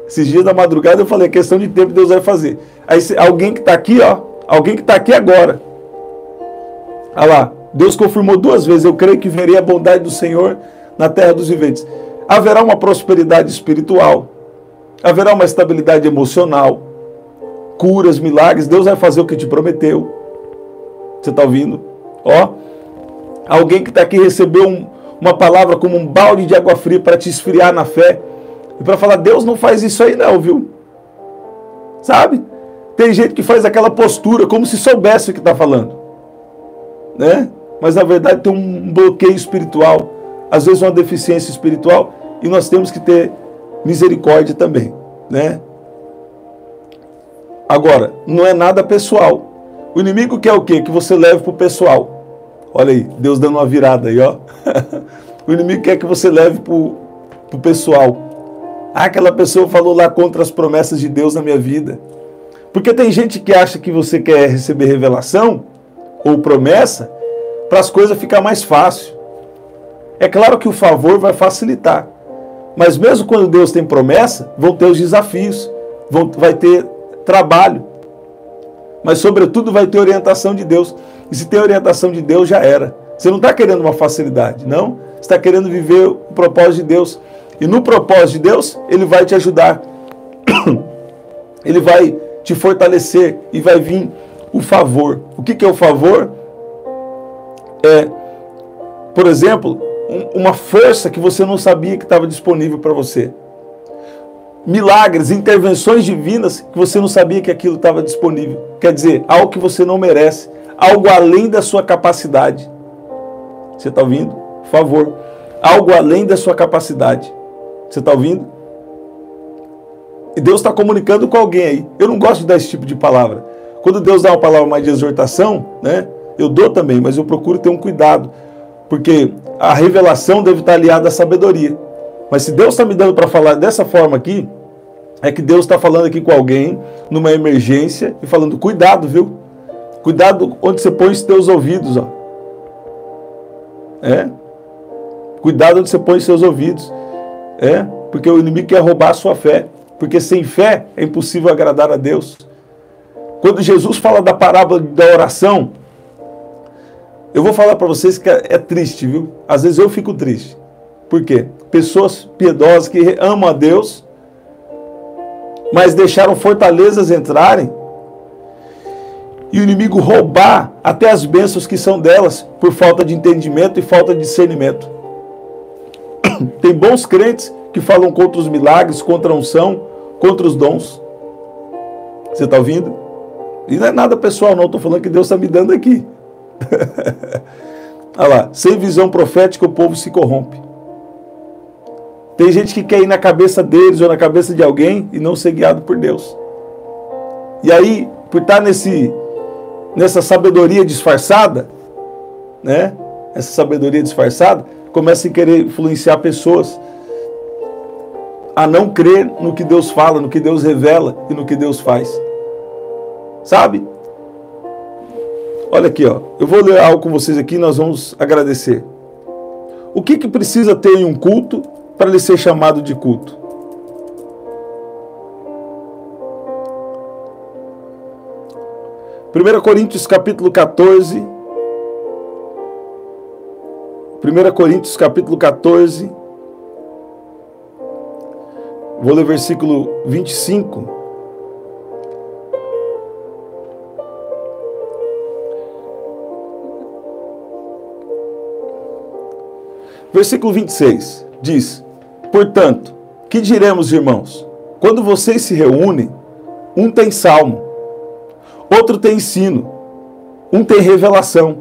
Esses dias da madrugada eu falei, é questão de tempo, Deus vai fazer. Aí alguém que está aqui, ó, alguém que está aqui agora. Olha lá, Deus confirmou 2 vezes, eu creio que verei a bondade do Senhor na terra dos viventes. Haverá uma prosperidade espiritual, haverá uma estabilidade emocional, curas, milagres, Deus vai fazer o que te prometeu. Você está ouvindo? Ó, alguém que está aqui recebeu uma palavra como um balde de água fria para te esfriar na fé. E para falar, Deus não faz isso aí não, viu? sabe? Tem gente que faz aquela postura como se soubesse o que está falando, né? Mas na verdade tem um bloqueio espiritual, às vezes uma deficiência espiritual, e nós temos que ter misericórdia também, né? Agora, não é nada pessoal. O inimigo quer o quê? Que você leve para o pessoal. Olha aí, Deus dando uma virada aí, ó. O inimigo quer que você leve para o pessoal. Ah, aquela pessoa falou lá contra as promessas de Deus na minha vida. Porque tem gente que acha que você quer receber revelação ou promessa para as coisas ficar mais fácil. É claro que o favor vai facilitar. Mas mesmo quando Deus tem promessa, vão ter os desafios, vai ter trabalho. Mas sobretudo vai ter orientação de Deus. E se tem orientação de Deus, já era. Você não está querendo uma facilidade, não. Você está querendo viver o propósito de Deus. E no propósito de Deus, Ele vai te ajudar. Ele vai te fortalecer e vai vir o favor. O que é o favor? É, por exemplo, uma força que você não sabia que estava disponível para você. Milagres, intervenções divinas que você não sabia que aquilo estava disponível. Quer dizer, algo que você não merece, algo além da sua capacidade. Você está ouvindo? Por favor. Algo além da sua capacidade. Você está ouvindo? E Deus está comunicando com alguém aí. Eu não gosto de dar esse tipo de palavra. Quando Deus dá uma palavra mais de exortação, né, eu dou também, mas eu procuro ter um cuidado. Porque a revelação deve estar aliada à sabedoria. Mas se Deus está me dando para falar dessa forma aqui, é que Deus está falando aqui com alguém, numa emergência, e falando, cuidado, viu? Cuidado onde você põe os teus ouvidos, ó. Cuidado onde você põe os seus ouvidos. Porque o inimigo quer roubar a sua fé. Porque sem fé é impossível agradar a Deus. Quando Jesus fala da parábola da oração, eu vou falar para vocês que é triste, viu? Às vezes eu fico triste. Por quê? Pessoas piedosas que amam a Deus, mas deixaram fortalezas entrarem e o inimigo roubar até as bênçãos que são delas por falta de entendimento e falta de discernimento. Tem bons crentes que falam contra os milagres, contra a unção, contra os dons. Você está ouvindo? E não é nada pessoal não, estou falando que Deus está me dando aqui. Olha lá, sem visão profética o povo se corrompe. Tem gente que quer ir na cabeça deles ou na cabeça de alguém e não ser guiado por Deus. E aí, por estar nessa sabedoria disfarçada, né? Essa sabedoria disfarçada, começa a querer influenciar pessoas a não crer no que Deus fala, no que Deus revela e no que Deus faz. Sabe? Olha aqui, ó. Eu vou ler algo com vocês aqui e nós vamos agradecer. O que precisa ter em um culto para ele ser chamado de culto? Primeira Coríntios capítulo 14. 1 Coríntios capítulo 14. Vou ler versículo 25. Versículo 26 diz: portanto, que diremos, irmãos? Quando vocês se reúnem, um tem salmo, outro tem ensino, um tem revelação,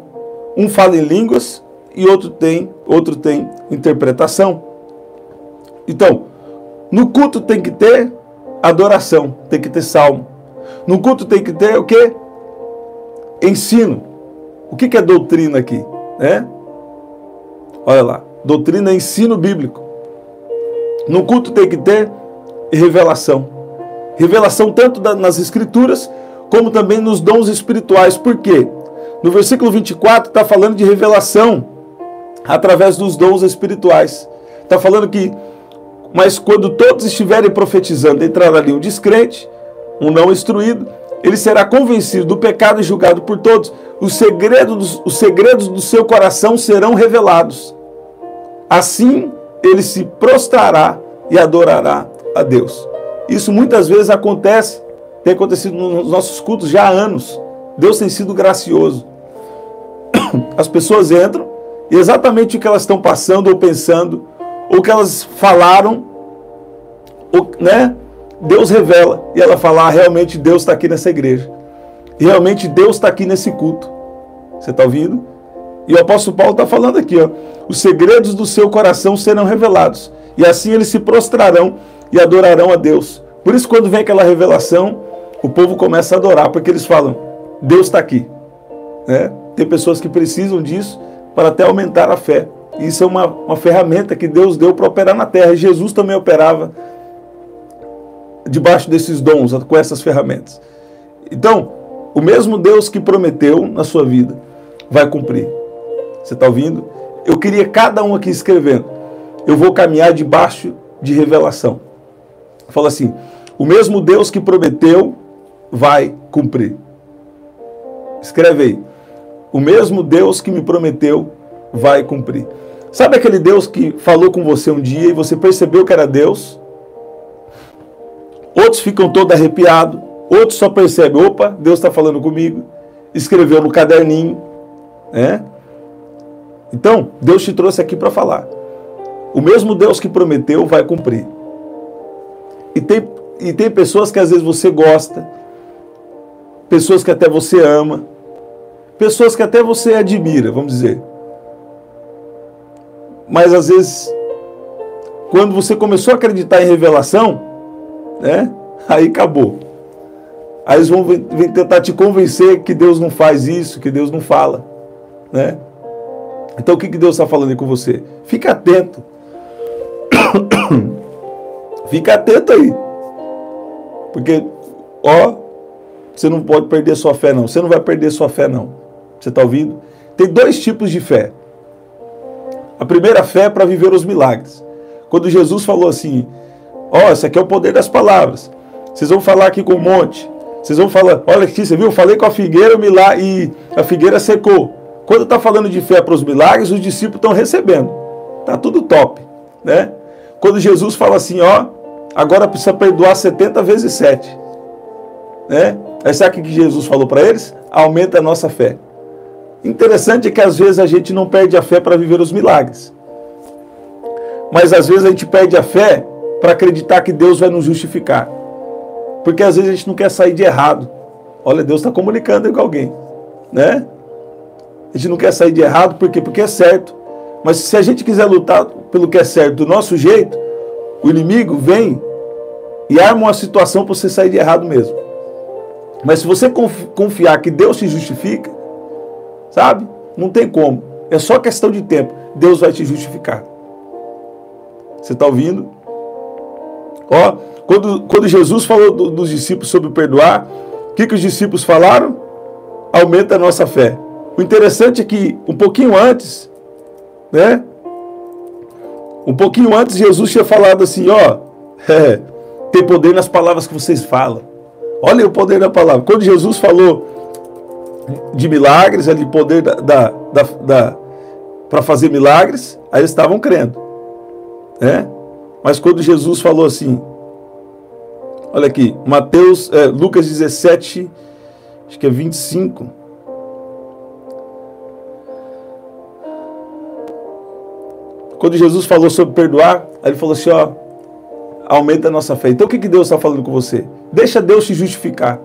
um fala em línguas e outro tem interpretação. Então, no culto tem que ter adoração, tem que ter salmo. No culto tem que ter o quê? Ensino. O que é doutrina aqui? Olha lá. Doutrina é ensino bíblico. No culto tem que ter revelação. Revelação tanto nas escrituras, como também nos dons espirituais. Por quê? No versículo 24 está falando de revelação através dos dons espirituais. Está falando que, mas quando todos estiverem profetizando, entrará ali um descrente, um não instruído, ele será convencido do pecado e julgado por todos. Os segredos do seu coração serão revelados. Assim, ele se prostrará e adorará a Deus. Isso muitas vezes acontece, tem acontecido nos nossos cultos já há anos. Deus tem sido gracioso. As pessoas entram e exatamente o que elas estão passando ou pensando, ou que elas falaram, ou, né, Deus revela. E ela fala, realmente Deus está aqui nessa igreja. E realmente Deus está aqui nesse culto. Você está ouvindo? E o apóstolo Paulo está falando aqui, ó, os segredos do seu coração serão revelados. E assim eles se prostrarão e adorarão a Deus. Por isso, quando vem aquela revelação, o povo começa a adorar, porque eles falam, Deus está aqui. Né? Tem pessoas que precisam disso para até aumentar a fé. Isso é uma ferramenta que Deus deu para operar na terra. E Jesus também operava debaixo desses dons, com essas ferramentas. Então, o mesmo Deus que prometeu na sua vida vai cumprir. Você está ouvindo? Eu queria cada um aqui escrevendo. Eu vou caminhar debaixo de revelação. Fala assim, o mesmo Deus que prometeu vai cumprir. Escreve aí. O mesmo Deus que me prometeu vai cumprir. Sabe aquele Deus que falou com você um dia e você percebeu que era Deus? Outros ficam todos arrepiados. Outros só percebem, opa, Deus está falando comigo. Escreveu no caderninho. Né? Então, Deus te trouxe aqui para falar. O mesmo Deus que prometeu vai cumprir. E tem pessoas que às vezes você gosta, pessoas que até você ama, pessoas que até você admira, vamos dizer. Mas às vezes, quando você começou a acreditar em revelação, né, aí acabou. Aí eles vão tentar te convencer que Deus não faz isso, que Deus não fala. Né? Então o que Deus está falando aí com você? Fica atento. Fica atento aí. Porque, ó, você não pode perder sua fé não. Você não vai perder sua fé não. Você está ouvindo? Tem dois tipos de fé. A primeira fé é para viver os milagres. Quando Jesus falou assim, ó, esse aqui é o poder das palavras. Vocês vão falar aqui com um monte. Vocês vão falar, olha aqui, você viu? Eu falei com a figueira e a figueira secou. Quando está falando de fé para os milagres, os discípulos estão recebendo. Está tudo top. Né? Quando Jesus fala assim, ó, agora precisa perdoar 70 vezes 7. Né? Aí sabe o que Jesus falou para eles? Aumenta a nossa fé. Interessante é que às vezes a gente não perde a fé para viver os milagres. Mas às vezes a gente perde a fé para acreditar que Deus vai nos justificar. Porque às vezes a gente não quer sair de errado. Olha, Deus está comunicando aí com alguém. Né? A gente não quer sair de errado, por quê? Porque é certo. Mas se a gente quiser lutar pelo que é certo do nosso jeito, o inimigo vem e arma uma situação para você sair de errado mesmo. Mas se você confiar que Deus te justifica, sabe? Não tem como. É só questão de tempo. Deus vai te justificar. Você está ouvindo? Ó, quando Jesus falou dos discípulos sobre perdoar, o que os discípulos falaram? Aumenta a nossa fé. O interessante é que um pouquinho antes, né? Um pouquinho antes Jesus tinha falado assim, ó, tem poder nas palavras que vocês falam. Olha o poder da palavra. Quando Jesus falou de milagres, de poder para fazer milagres, aí eles estavam crendo. Né? Mas quando Jesus falou assim, olha aqui, Lucas 17, acho que é 25. Quando Jesus falou sobre perdoar, aí ele falou assim, ó, aumenta a nossa fé. Então o que Deus está falando com você? Deixa Deus te justificar.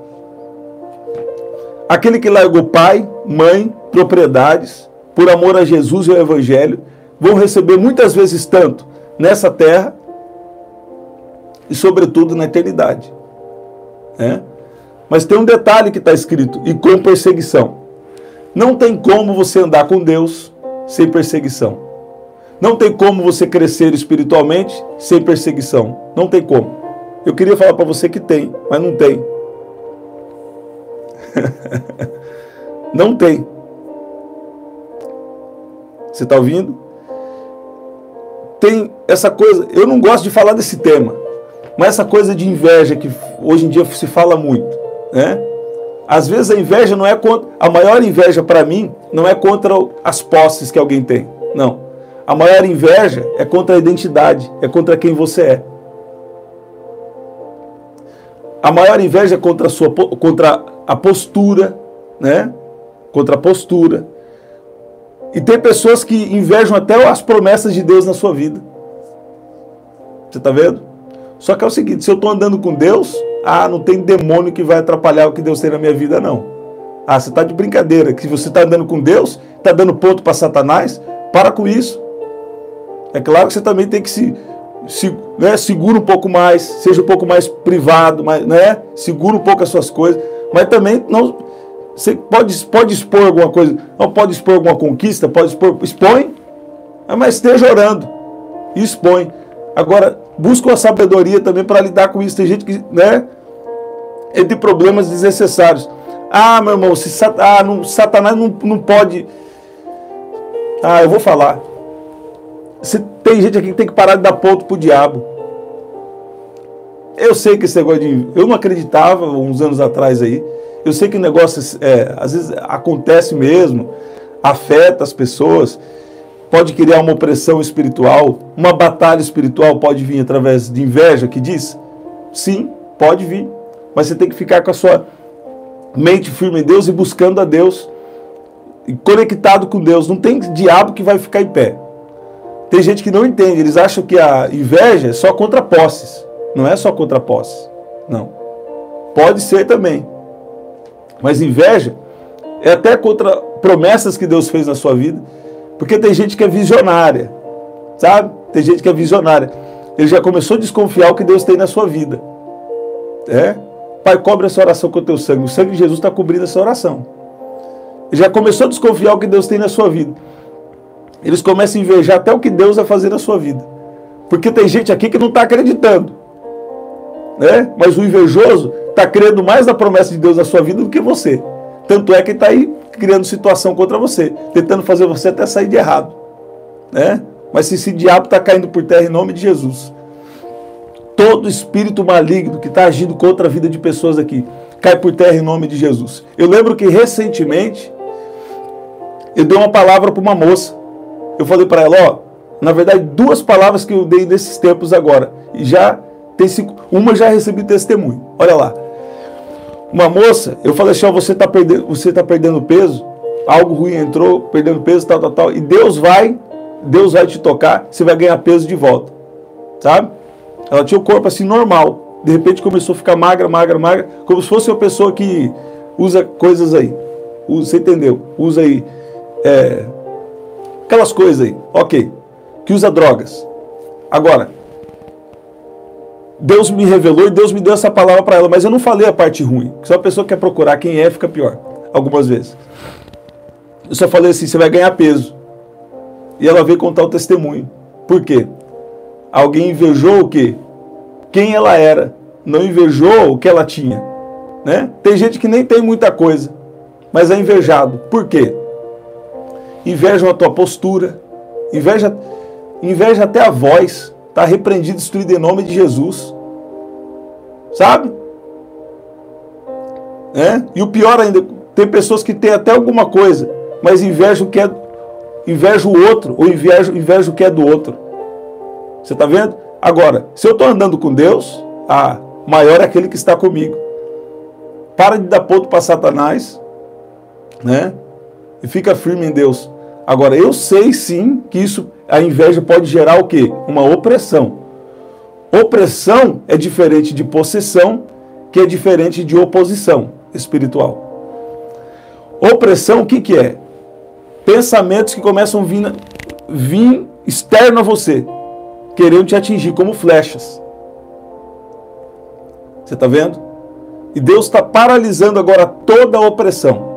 Aquele que largou pai, mãe, propriedades, por amor a Jesus e ao Evangelho, vão receber muitas vezes tanto nessa terra e sobretudo na eternidade. Né? Mas tem um detalhe que está escrito, e com perseguição. Não tem como você andar com Deus sem perseguição. Não tem como você crescer espiritualmente sem perseguição. Não tem como. Eu queria falar para você que tem, mas não tem. Não tem. Você está ouvindo? Tem essa coisa, eu não gosto de falar desse tema, mas essa coisa de inveja que hoje em dia se fala muito, né? Às vezes a inveja não é contra, a maior inveja para mim não é contra as posses que alguém tem, não. A maior inveja é contra a identidade, é contra quem você é. A maior inveja é contra a postura, né? Contra a postura. E tem pessoas que invejam até as promessas de Deus na sua vida. Você está vendo? Só que é o seguinte, se eu estou andando com Deus, não tem demônio que vai atrapalhar o que Deus tem na minha vida, não. Você está de brincadeira, que você está andando com Deus, está dando ponto para Satanás, para com isso. É claro que você também tem que segura um pouco mais, seja um pouco mais privado, né? Segura um pouco as suas coisas, mas também não, você pode expor alguma coisa, não pode expor alguma conquista, expõe, mas esteja orando e expõe. Agora, busca uma sabedoria também para lidar com isso. Tem gente que, né, entre problemas desnecessários. Meu irmão, Satanás não pode... eu vou falar. Tem gente aqui que tem que parar de dar ponto pro diabo. Eu sei que esse negócio eu não acreditava uns anos atrás aí. Eu sei que o negócio, às vezes, acontece mesmo, afeta as pessoas, pode criar uma opressão espiritual, uma batalha espiritual pode vir através de inveja, que diz? Sim, pode vir. Mas você tem que ficar com a sua mente firme em Deus e buscando a Deus, e conectado com Deus. Não tem diabo que vai ficar em pé. Tem gente que não entende, eles acham que a inveja é só contra posses. Não é só contra posses, não. Pode ser também. Mas inveja é até contra promessas que Deus fez na sua vida. Porque tem gente que é visionária, sabe? Tem gente que é visionária. Ele já começou a desconfiar o que Deus tem na sua vida. Pai, cobre essa oração com o teu sangue. O sangue de Jesus está cobrindo essa oração. Ele já começou a desconfiar o que Deus tem na sua vida. Eles começam a invejar até o que Deus vai fazer na sua vida. Porque tem gente aqui que não está acreditando. Mas o invejoso está crendo mais na promessa de Deus na sua vida do que você. Tanto é que ele está aí criando situação contra você, tentando fazer você até sair de errado. Mas esse diabo está caindo por terra em nome de Jesus. Todo espírito maligno que está agindo contra a vida de pessoas aqui, cai por terra em nome de Jesus. Eu lembro que recentemente, eu dei uma palavra para uma moça. Eu falei para ela, na verdade, 2 palavras que eu dei nesses tempos agora. E já tem 5, uma já recebi testemunho. Olha lá. Uma moça, eu falei assim, você está perdendo peso, algo ruim entrou, perdendo peso, tal, e Deus vai te tocar, você vai ganhar peso de volta, sabe? Ela tinha o corpo assim normal, de repente começou a ficar magra, como se fosse uma pessoa que usa coisas aí, você entendeu? Usa aí, aquelas coisas aí, ok, que usa drogas. Agora, Deus me revelou e Deus me deu essa palavra para ela, mas eu não falei a parte ruim. Só a pessoa que quer procurar quem é, fica pior, algumas vezes. Eu só falei assim, você vai ganhar peso. E ela veio contar o testemunho. Por quê? Alguém invejou o quê? Quem ela era. Não invejou o que ela tinha. Tem gente que nem tem muita coisa, mas é invejado. Por quê? Invejam a tua postura, inveja até a voz. Está repreendido, destruído em nome de Jesus. Sabe? E o pior ainda, tem pessoas que têm até alguma coisa, mas inveja o outro, ou inveja o que é do outro. Você está vendo? Agora, se eu estou andando com Deus, maior é aquele que está comigo. Para de dar ponto para Satanás, e fica firme em Deus. Agora, eu sei sim que a inveja pode gerar o quê? Uma opressão. Opressão é diferente de possessão, que é diferente de oposição espiritual. Opressão, o que é? Pensamentos que começam a vir externo a você, querendo te atingir como flechas. Você está vendo? E Deus está paralisando agora toda a opressão.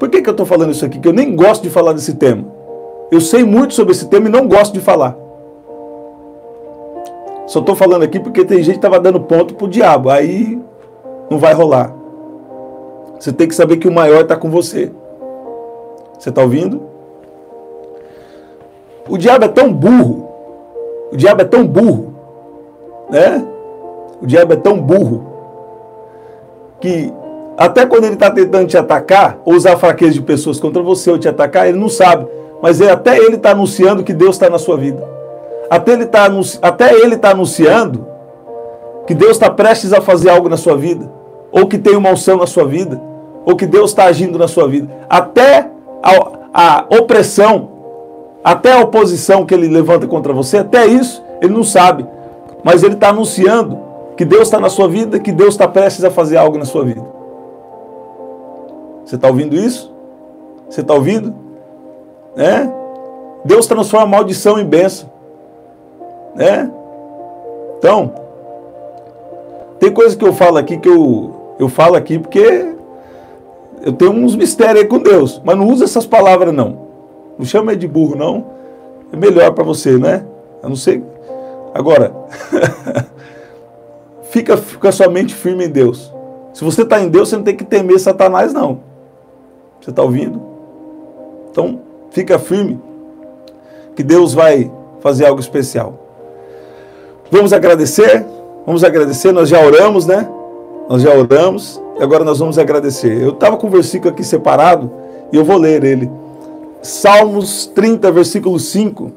Por que eu estou falando isso aqui? Que eu nem gosto de falar desse tema. Eu sei muito sobre esse tema e não gosto de falar. Só estou falando aqui porque tem gente que estava dando ponto para o diabo. Aí não vai rolar. Você tem que saber que o maior está com você. Você está ouvindo? O diabo é tão burro. O diabo é tão burro. O diabo é tão burro que até quando ele está tentando te atacar, ou usar a fraqueza de pessoas contra você ou te atacar, ele não sabe. Mas até ele está anunciando que Deus está na sua vida. Até ele está anunciando que Deus está prestes a fazer algo na sua vida. Ou que tem uma unção na sua vida. Ou que Deus está agindo na sua vida. Até a opressão, até a oposição que ele levanta contra você, até isso ele não sabe. mas ele está anunciando que Deus está na sua vida, que Deus está prestes a fazer algo na sua vida. Você está ouvindo isso? Você está ouvindo? Deus transforma maldição em bênção. Então, tem coisa que eu falo aqui que eu falo aqui porque eu tenho uns mistérios aí com Deus, mas não usa essas palavras não. Não chama de burro não. É melhor para você, né? Eu não sei. Agora, fica com a sua mente firme em Deus. Se você está em Deus, você não tem que temer Satanás não. Você está ouvindo? Então, fica firme que Deus vai fazer algo especial. Vamos agradecer? Vamos agradecer, nós já oramos, né? Nós já oramos, e agora nós vamos agradecer. Eu estava com um versículo aqui separado, e eu vou ler ele. Salmos 30, versículo 5,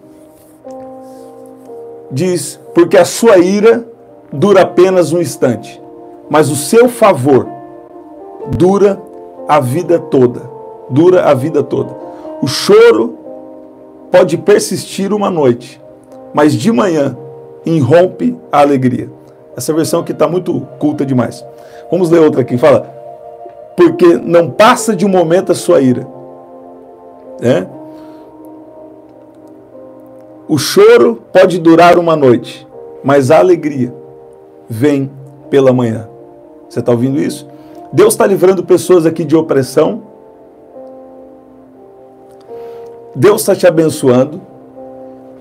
diz, porque a sua ira dura apenas um instante, mas o seu favor dura a vida toda. Dura a vida toda. O choro pode persistir uma noite, mas de manhã irrompe a alegria. Essa versão aqui está muito culta demais. Vamos ler outra aqui. Fala, porque não passa de um momento a sua ira. O choro pode durar uma noite, mas a alegria vem pela manhã. Você está ouvindo isso? Deus está livrando pessoas aqui de opressão. Deus está te abençoando.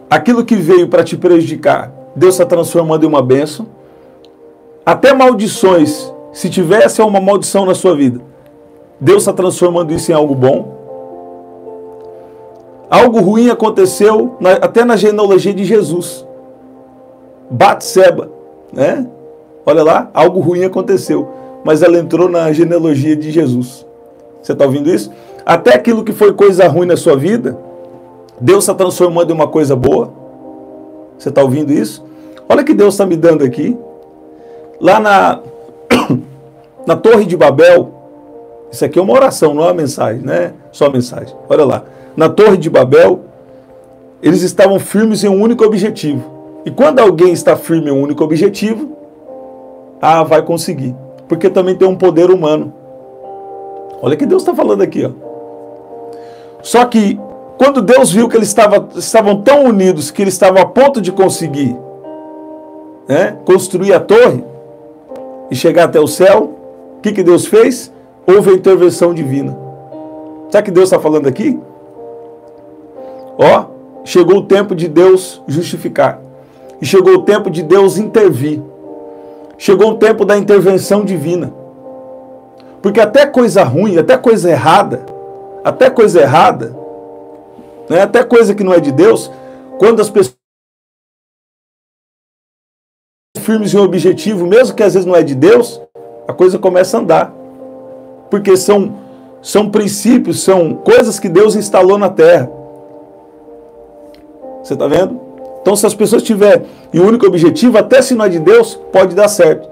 Aquilo que veio para te prejudicar, Deus está transformando em uma bênção. Até maldições, se tivesse uma maldição na sua vida, Deus está transformando isso em algo bom. Algo ruim aconteceu até na genealogia de Jesus. Batseba, né? Olha lá, algo ruim aconteceu, mas ela entrou na genealogia de Jesus. Você está ouvindo isso? Até aquilo que foi coisa ruim na sua vida, Deus está transformando em uma coisa boa. Você está ouvindo isso? Olha o que Deus está me dando aqui. Lá na Torre de Babel, isso aqui é uma oração, não é uma mensagem, né? Só uma mensagem. Olha lá. Na Torre de Babel, eles estavam firmes em um único objetivo. E quando alguém está firme em um único objetivo, vai conseguir. Porque também tem um poder humano. Olha o que Deus está falando aqui, ó. Só que quando Deus viu que eles estavam tão unidos que eles estavam a ponto de conseguir, né, construir a torre e chegar até o céu, o que Deus fez? Houve a intervenção divina. Sabe o que Deus está falando aqui? Chegou o tempo de Deus justificar. E chegou o tempo de Deus intervir. Chegou o tempo da intervenção divina. Porque até coisa ruim, até coisa errada, né, até coisa que não é de Deus, quando as pessoas firmes em um objetivo, mesmo que às vezes não é de Deus, a coisa começa a andar. Porque são princípios, são coisas que Deus instalou na terra. Você está vendo? Então, se as pessoas tiverem um único objetivo, até se não é de Deus, pode dar certo.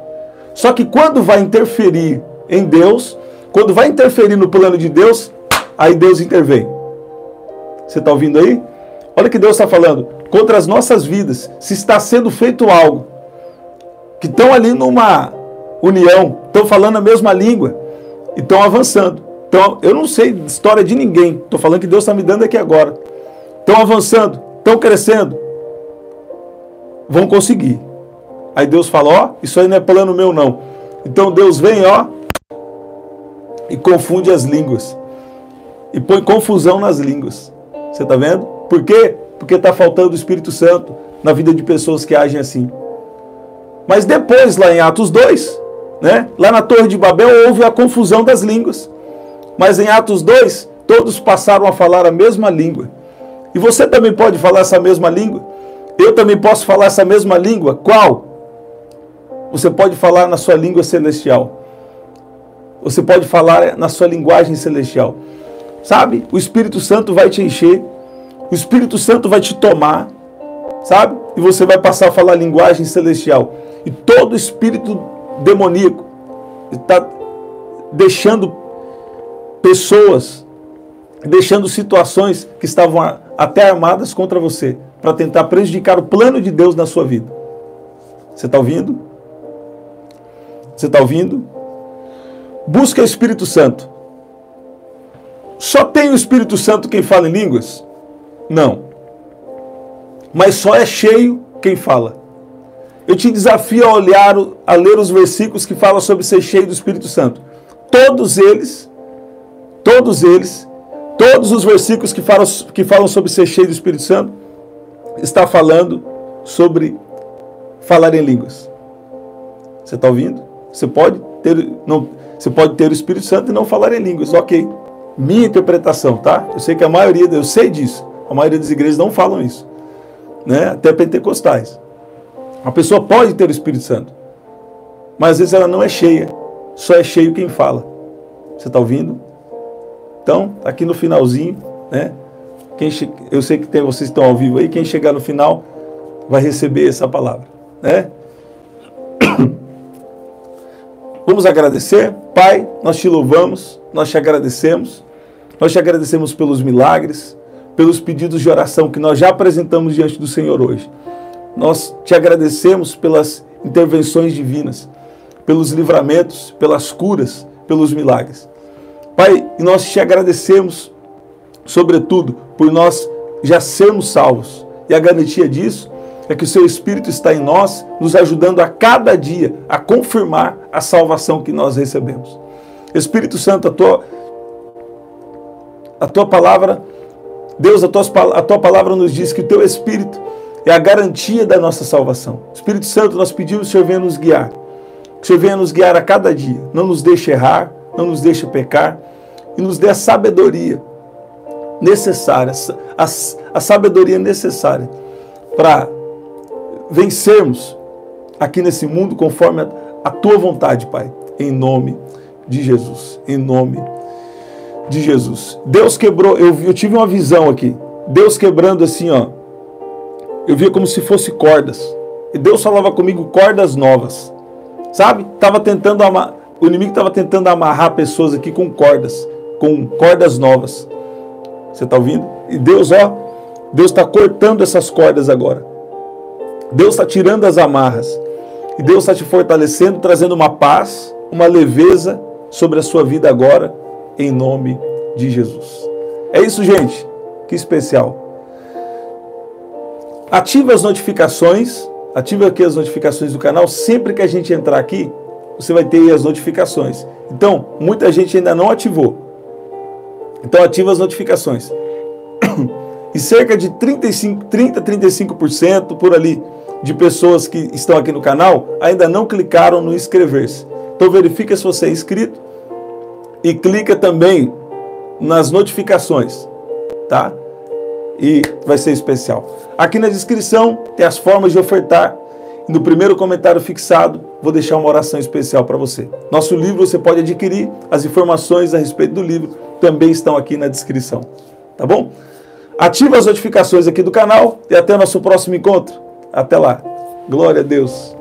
Só que quando vai interferir em Deus, quando vai interferir no plano de Deus, aí Deus intervém. Você está ouvindo aí? Olha o que Deus está falando. Contra as nossas vidas, se está sendo feito algo, que estão ali numa união, estão falando a mesma língua, e estão avançando. Então, eu não sei de história de ninguém, estou falando que Deus está me dando aqui agora. Estão avançando, estão crescendo, vão conseguir. Aí Deus fala, isso aí não é plano meu não. Então Deus vem, e confunde as línguas. E põe confusão nas línguas. Você está vendo? Por quê? Porque está faltando o Espírito Santo na vida de pessoas que agem assim. Mas depois, lá em Atos 2, né, lá na Torre de Babel, houve a confusão das línguas. Mas em Atos 2, todos passaram a falar a mesma língua. E você também pode falar essa mesma língua? Eu também posso falar essa mesma língua? Qual? Você pode falar na sua língua celestial. Você pode falar na sua linguagem celestial. Sabe? O Espírito Santo vai te encher. O Espírito Santo vai te tomar. Sabe? E você vai passar a falar linguagem celestial. E todo espírito demoníaco está deixando pessoas, deixando situações que estavam até armadas contra você, para tentar prejudicar o plano de Deus na sua vida. Você está ouvindo? Você está ouvindo? Busca o Espírito Santo. Só tem o Espírito Santo quem fala em línguas? Não. Mas só é cheio quem fala. Eu te desafio a ler os versículos que falam sobre ser cheio do Espírito Santo. Todos os versículos que falam sobre ser cheio do Espírito Santo, está falando sobre falar em línguas. Você está ouvindo? Você pode ter o Espírito Santo e não falar em línguas, ok. Minha interpretação, tá? Eu sei que eu sei disso. A maioria das igrejas não falam isso, né? Até pentecostais. A pessoa pode ter o Espírito Santo, mas às vezes ela não é cheia. Só é cheio quem fala. Você está ouvindo? Então, aqui no finalzinho, né? Eu sei que vocês estão ao vivo aí. Quem chegar no final vai receber essa palavra, né? Vamos agradecer. Pai, nós te louvamos, nós te agradecemos pelos milagres, pelos pedidos de oração que nós já apresentamos diante do Senhor hoje. Nós te agradecemos pelas intervenções divinas, pelos livramentos, pelas curas, pelos milagres. Pai, e nós te agradecemos, sobretudo, por nós já sermos salvos. E a garantia disso é que o seu Espírito está em nós, nos ajudando a cada dia a confirmar a salvação que nós recebemos. Espírito Santo, a tua palavra, Deus, a tua palavra nos diz que o teu Espírito é a garantia da nossa salvação. Espírito Santo, nós pedimos que o Senhor venha nos guiar. Que o Senhor venha nos guiar a cada dia. Não nos deixe errar, não nos deixe pecar. E nos dê a sabedoria necessária, a sabedoria necessária para vencermos aqui nesse mundo conforme a tua vontade, Pai. Em nome de Jesus. Em nome de Jesus. Deus quebrou, eu tive uma visão aqui. Deus quebrando assim, ó. Eu via como se fosse cordas. E Deus falava comigo cordas novas. Sabe? O inimigo estava tentando amarrar pessoas aqui com cordas novas. Você está ouvindo? E Deus está cortando essas cordas agora. Deus está tirando as amarras. E Deus está te fortalecendo, trazendo uma paz, uma leveza sobre a sua vida agora, em nome de Jesus. É isso, gente. Que especial. Ative as notificações. Ative aqui as notificações do canal. Sempre que a gente entrar aqui, você vai ter aí as notificações. Então, muita gente ainda não ativou. Então, ative as notificações. E cerca de 35% por ali de pessoas que estão aqui no canal ainda não clicaram no inscrever-se. Então, verifica se você é inscrito e clica também nas notificações, tá? E vai ser especial. Aqui na descrição tem as formas de ofertar. No primeiro comentário fixado, vou deixar uma oração especial para você. Nosso livro você pode adquirir. As informações a respeito do livro também estão aqui na descrição. Tá bom? Ativa as notificações aqui do canal e até o nosso próximo encontro. Até lá. Glória a Deus.